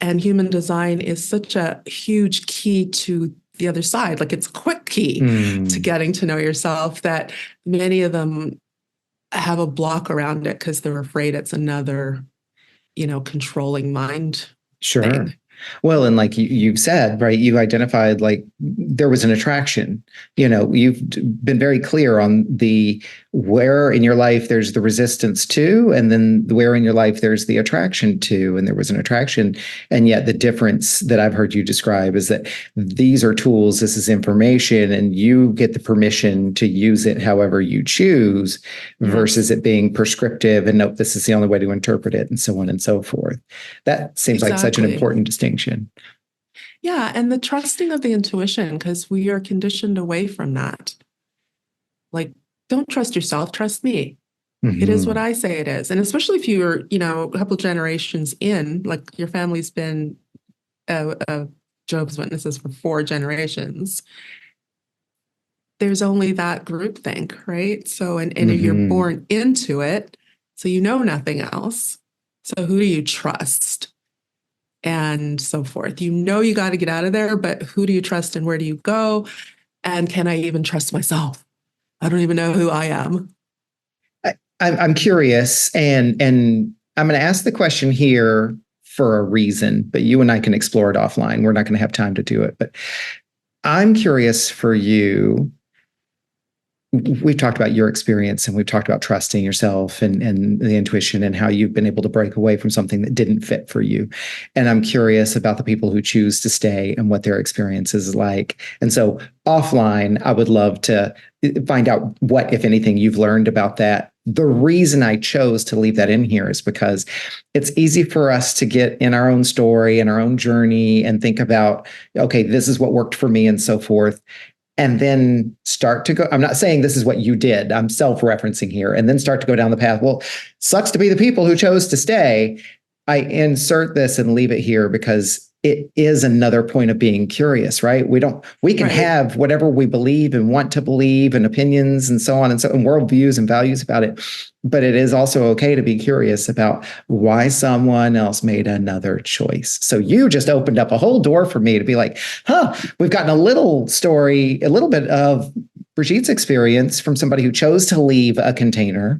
And human design is such a huge key to the other side. Like it's a quick key to Mm. getting to know yourself, that many of them have a block around it because they're afraid it's another, controlling mind Sure. thing. Well, and like you've said, right, you identified like there was an attraction. You've been very clear on the where in your life there's the resistance to, and then where in your life there's the attraction to, and there was an attraction. And yet the difference that I've heard you describe is that these are tools, this is information, and you get the permission to use it however you choose versus Yes, it being prescriptive and nope, this is the only way to interpret it, and so on and so forth. That seems like such an exactly. important distinction. Yeah, and the trusting of the intuition, because we are conditioned away from that. Like, don't trust yourself, trust me. It is what Mm-hmm. I say it is. And especially if you're, a couple generations in, like your family's been Job's Witnesses for 4 generations, there's only that groupthink, right? So, and you're Mm-hmm. born into it, so you know nothing else. So who do you trust? And so forth. You got to get out of there, but who do you trust and where do you go? And can I even trust myself? I don't even know who I am. I'm curious, and I'm going to ask the question here for a reason, but you and I can explore it offline. We're not going to have time to do it, but I'm curious for you. We've talked about your experience and we've talked about trusting yourself and the intuition and how you've been able to break away from something that didn't fit for you. And I'm curious about the people who choose to stay and what their experience is like. And so offline, I would love to find out what, if anything, you've learned about that. The reason I chose to leave that in here is because it's easy for us to get in our own story and our own journey and think about, okay, this is what worked for me and so forth, and then start to go. I'm not saying this is what you did. I'm self-referencing here, and then start to go down the path. Well, sucks to be the people who chose to stay. I insert this and leave it here because it is another point of being curious, right? We can Right. have whatever we believe and want to believe and opinions and so on and worldviews and values about it. But it is also okay to be curious about why someone else made another choice. So you just opened up a whole door for me to be like, we've gotten a little story, a little bit of Brigitte's experience from somebody who chose to leave a container.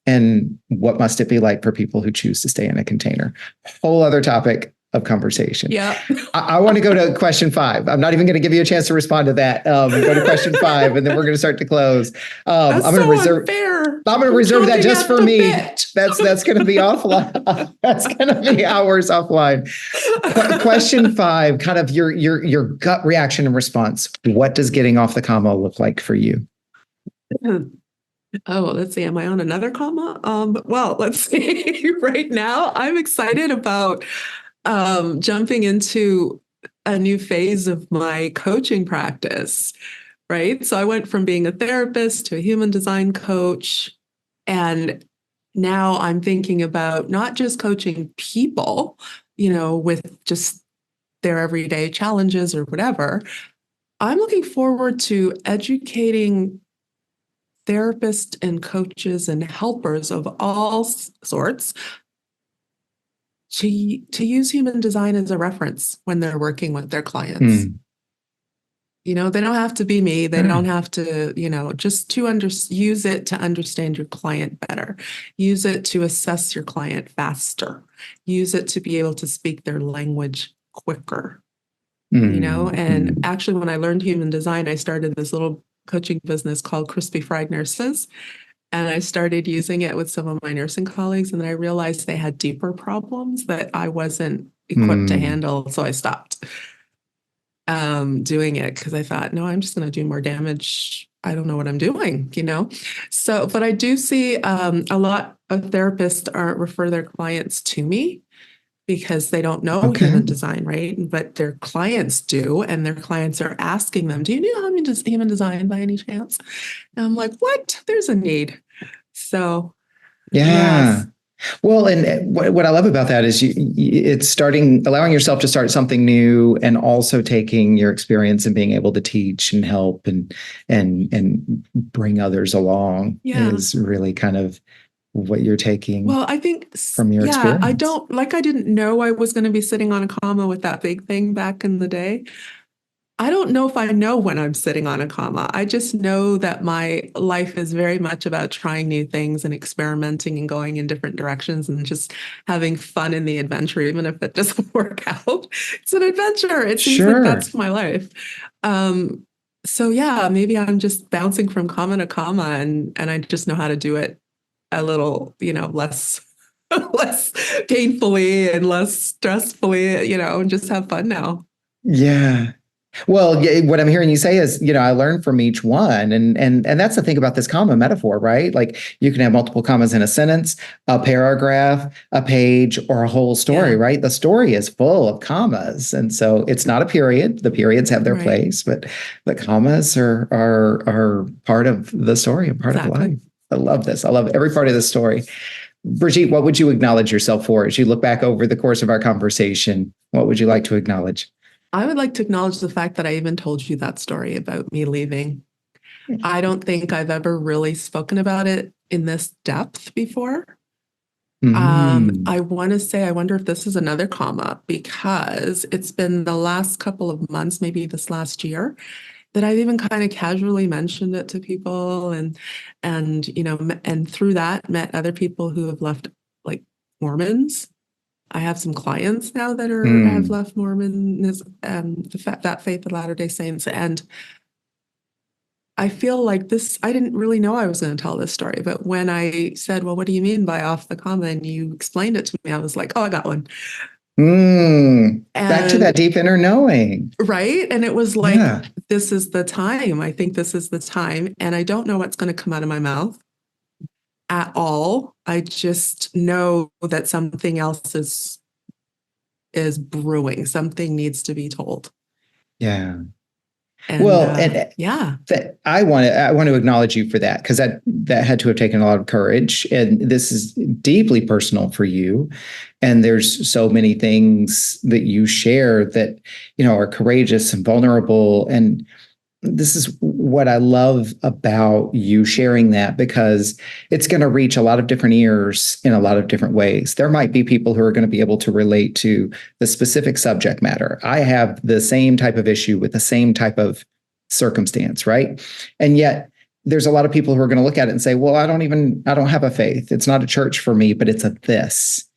And what must it be like for people who choose to stay in a container? Whole other topic of conversation. Yeah. I want to go to question 5. I'm not even going to give you a chance to respond to that. Go to question 5, and then we're going to start to close. That's I'm going to so reserve. unfair. I'm going to I'm reserve that chomping just at for the me. bit. That's going to be offline. That's going to be hours offline. Question 5, kind of your gut reaction and response. What does getting off the comma look like for you? Oh, let's see. Am I on another comma? Well, let's see. Right now, I'm excited about jumping into a new phase of my coaching practice, right? So I went from being a therapist to a human design coach. And now I'm thinking about not just coaching people, with just their everyday challenges or whatever. I'm looking forward to educating therapists and coaches and helpers of all sorts to use human design as a reference when they're working with their clients. Mm. They don't have to be me. They don't Right. have to, just to use it to understand your client better. Use it to assess your client faster. Use it to be able to speak their language quicker. And Mm. actually, when I learned human design, I started this little coaching business called Crispy Fried Nurses. And I started using it with some of my nursing colleagues, and then I realized they had deeper problems that I wasn't equipped to Mm. handle. So I stopped doing it because I thought, no, I'm just going to do more damage. I don't know what I'm doing. So, but I do see a lot of therapists refer their clients to me because they don't know Okay. human design, right? But their clients do, and their clients are asking them, "Do you know human design by any chance?" And I'm like, "What? There's a need." So, Yeah. yes, Well, and what I love about that is it's allowing yourself to start something new, and also taking your experience and being able to teach and help and bring others along yeah. is really kind of what you're taking Well, I think, from your yeah, experience. I didn't know I was going to be sitting on a comma with that big thing back in the day. I don't know if I know when I'm sitting on a comma. I just know that my life is very much about trying new things and experimenting and going in different directions and just having fun in the adventure, even if it doesn't work out. It's an adventure. It seems like Sure. that's my life. Um, so yeah, maybe I'm just bouncing from comma to comma, and I just know how to do it a little, less less painfully and less stressfully, and just have fun now. Yeah. Well, what I'm hearing you say is, I learned from each one, and that's the thing about this comma metaphor, right? Like you can have multiple commas in a sentence, a paragraph, a page, or a whole story, Yeah, right? The story is full of commas, and so it's not a period. The periods have their right. place, but the commas are part of the story and part of Exactly. life. I love this. I love every part of the story. Brigitte, what would you acknowledge yourself for as you look back over the course of our conversation? What would you like to acknowledge? I would like to acknowledge the fact that I even told you that story about me leaving. I don't think I've ever really spoken about it in this depth before. Mm. I want to say, I wonder if this is another comma because it's been the last couple of months, maybe this last year, that I've even kind of casually mentioned it to people and and through that met other people who have left, like Mormons. I have some clients now that have Mm. left Mormonism, that faith of Latter-day Saints, and I feel like this. I didn't really know I was going to tell this story, but when I said, "Well, what do you mean by off the comma?" and you explained it to me, I was like, "Oh, I got one." Mm. Back to that And deep inner knowing. right, and it was like, Yeah. "This is the time. I think this is the time," and I don't know what's going to come out of my mouth at all. I just know that something else is brewing. Something needs to be told. Yeah. And Well, and yeah, I want to acknowledge you for that, because that had to have taken a lot of courage, and this is deeply personal for you. And there's so many things that you share that are courageous and vulnerable, and this is what I love about you sharing that, because it's going to reach a lot of different ears in a lot of different ways. There might be people who are going to be able to relate to the specific subject matter. I have the same type of issue with the same type of circumstance, right? And yet there's a lot of people who are going to look at it and say, well, I don't have a faith. It's not a church for me, but it's a this.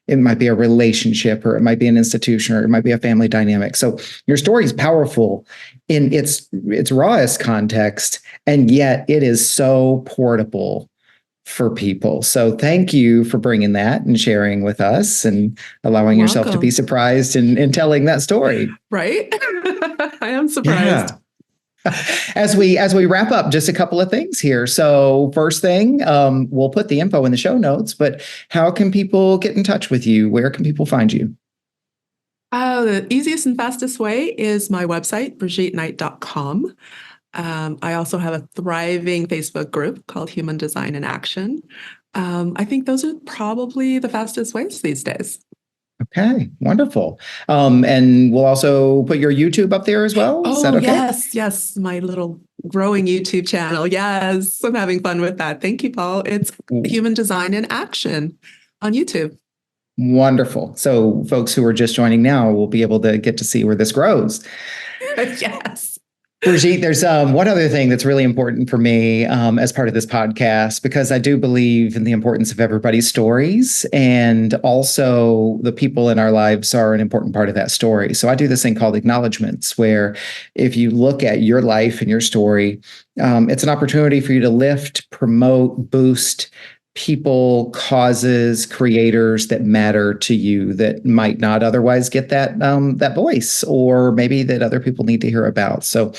It might be a relationship, or it might be an institution, or it might be a family dynamic. So your story is powerful in its rawest context, and yet it is so portable for people. So thank you for bringing that and sharing with us and allowing yourself to be welcome. surprised in telling that story. Right? I am surprised. Yeah. As we wrap up, just a couple of things here. So first thing, we'll put the info in the show notes, but how can people get in touch with you? Where can people find you? The easiest and fastest way is my website, brigittenight.com. I also have a thriving Facebook group called Human Design in Action. I think those are probably the fastest ways these days. Okay, wonderful. And we'll also put your YouTube up there as well. Is that Oh, okay? yes, yes, my little growing YouTube channel. Yes, I'm having fun with that. Thank you, Paul. It's Human Design in Action on YouTube. Wonderful. So folks who are just joining now will be able to get to see where this grows. Yes. Brigitte, there's one other thing that's really important for me as part of this podcast, because I do believe in the importance of everybody's stories, and also the people in our lives are an important part of that story. So I do this thing called acknowledgments, where if you look at your life and your story, it's an opportunity for you to lift, promote, boost people, causes, creators that matter to you, that might not otherwise get that voice, or maybe that other people need to hear about. So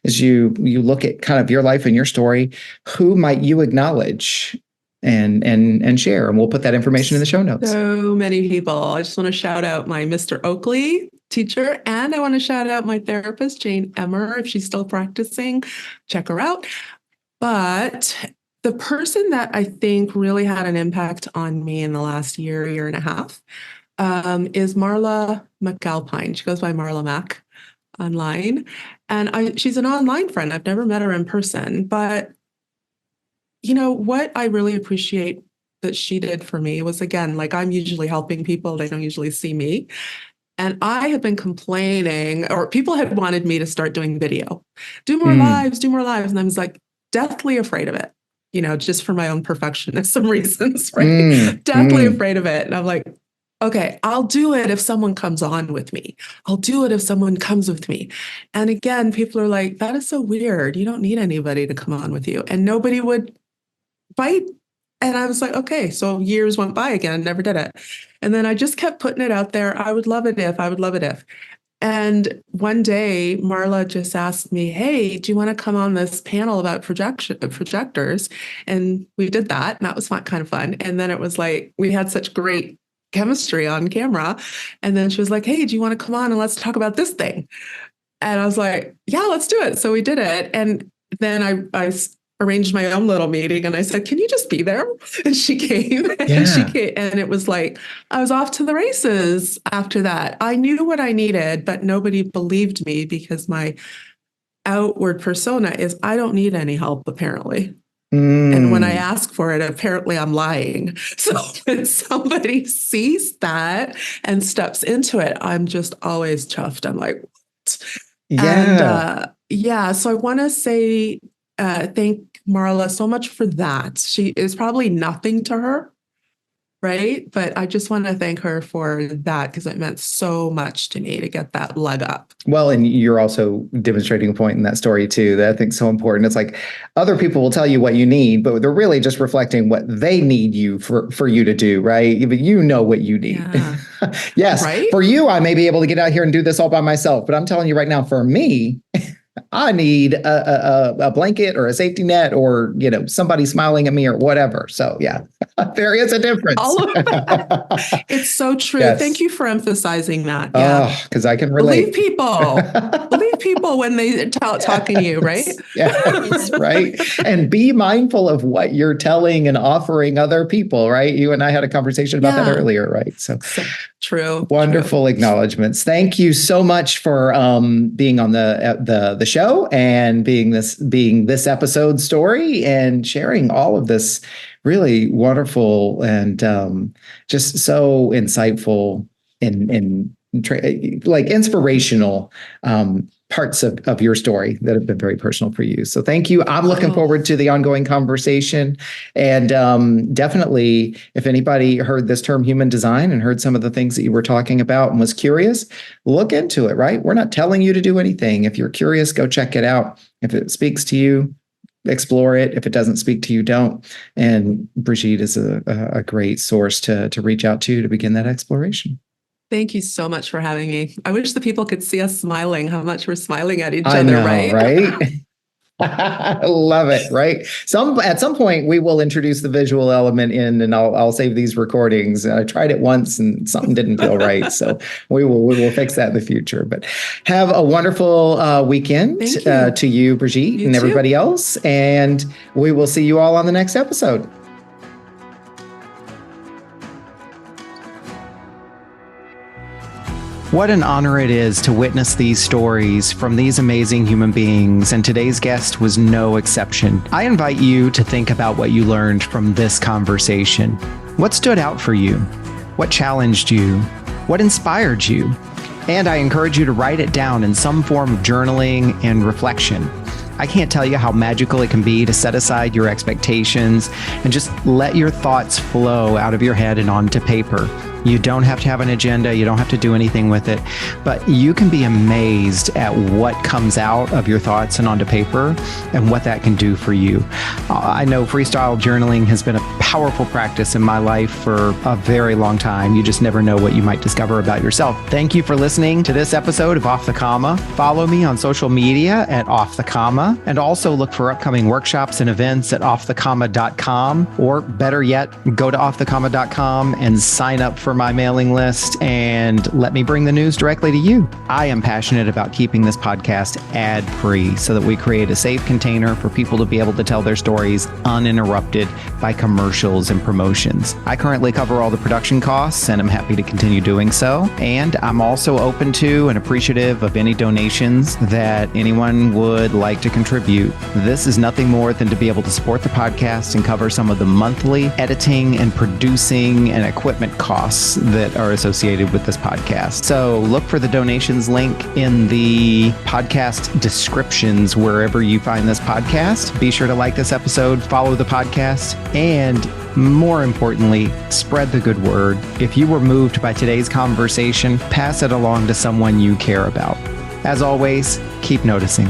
as you look at kind of your life and your story, who might you acknowledge and share. And we'll put that information in the show notes. So many people. I just want to shout out my Mr. Oakley teacher, and I want to shout out my therapist, Jane Emmer. If she's still practicing, check her out. But the person that I think really had an impact on me in the last year and a half, is Marla McAlpine. She goes by Marla Mac online. And she's an online friend. I've never met her in person. But what I really appreciate that she did for me was, again, like, I'm usually helping people. They don't usually see me. And I had been complaining, or people had wanted me to start doing video, do more lives. And I was like deathly afraid of it, just for my own perfectionism reasons, right? Deathly afraid of it. And I'm like, okay, I'll do it if someone comes on with me. I'll do it if someone comes with me. And again, people are like, that is so weird. You don't need anybody to come on with you. And nobody would bite. And I was like, okay, so years went by again, never did it. And then I just kept putting it out there. I would love it if. And one day, Marla just asked me, hey, do you want to come on this panel about projectors? And we did that. And that was kind of fun. And then it was like, we had such great chemistry on camera. And then she was like, hey, do you want to come on and let's talk about this thing? And I was like, yeah, let's do it. So we did it. And then I arranged my own little meeting and I said, can you just be there? And she came, and it was like, I was off to the races after that. I knew what I needed, but nobody believed me because my outward persona is, I don't need any help, apparently. And when I ask for it, apparently I'm lying. So when somebody sees that and steps into it, I'm just always chuffed. I'm like, what? And so I want to say, thank Marla so much for that. She is probably nothing to her, right? But I just want to thank her for that because it meant so much to me to get that leg up. Well, and you're also demonstrating a point in that story too that I think is so important. It's like other people will tell you what you need, but they're really just reflecting what they need you for you to do, right? But you know what you need. Yeah. Yes. Right? For you, I may be able to get out here and do this all by myself, but I'm telling you right now, for me, I need a blanket or a safety net or, somebody smiling at me or whatever. So yeah, there is a difference. All of that. It's so true. Yes. Thank you for emphasizing that. Yeah. Because I can relate. Believe people when they talking to you, right? Yes, right. And be mindful of what you're telling and offering other people, right? You and I had a conversation about that earlier, right? So true. Wonderful acknowledgments. Thank you so much for being on the show and being this episode story and sharing all of this really wonderful and just so insightful and like inspirational parts of your story that have been very personal for you. So thank you. I'm looking forward to the ongoing conversation. And definitely, if anybody heard this term human design and heard some of the things that you were talking about and was curious, look into it, right? We're not telling you to do anything. If you're curious, go check it out. If it speaks to you, explore it. If it doesn't speak to you, don't. And Brigitte is a great source to reach out to begin that exploration. Thank you so much for having me. I wish the people could see us smiling, how much we're smiling at each other, know, right? I love it, right? At some point, we will introduce the visual element in, and I'll save these recordings. I tried it once and something didn't feel right. So we will fix that in the future. But have a wonderful weekend to you, Brigitte, and everybody else. And we will see you all on the next episode. What an honor it is to witness these stories from these amazing human beings, and today's guest was no exception. I invite you to think about what you learned from this conversation. What stood out for you? What challenged you? What inspired you? And I encourage you to write it down in some form of journaling and reflection. I can't tell you how magical it can be to set aside your expectations and just let your thoughts flow out of your head and onto paper. You don't have to have an agenda. You don't have to do anything with it, but you can be amazed at what comes out of your thoughts and onto paper and what that can do for you. I know freestyle journaling has been a powerful practice in my life for a very long time. You just never know what you might discover about yourself. Thank you for listening to this episode of Off the Comma. Follow me on social media at Off the Comma, and also look for upcoming workshops and events at offthecomma.com, or better yet, go to offthecomma.com and sign up for my mailing list and let me bring the news directly to you. I am passionate about keeping this podcast ad-free so that we create a safe container for people to be able to tell their stories uninterrupted by commercials and promotions. I currently cover all the production costs, and I'm happy to continue doing so. And I'm also open to and appreciative of any donations that anyone would like to contribute. This is nothing more than to be able to support the podcast and cover some of the monthly editing and producing and equipment costs that are associated with this podcast. So look for the donations link in the podcast descriptions wherever you find this podcast. Be sure to like this episode, follow the podcast, and more importantly, spread the good word. If you were moved by today's conversation, pass it along to someone you care about. As always, keep noticing.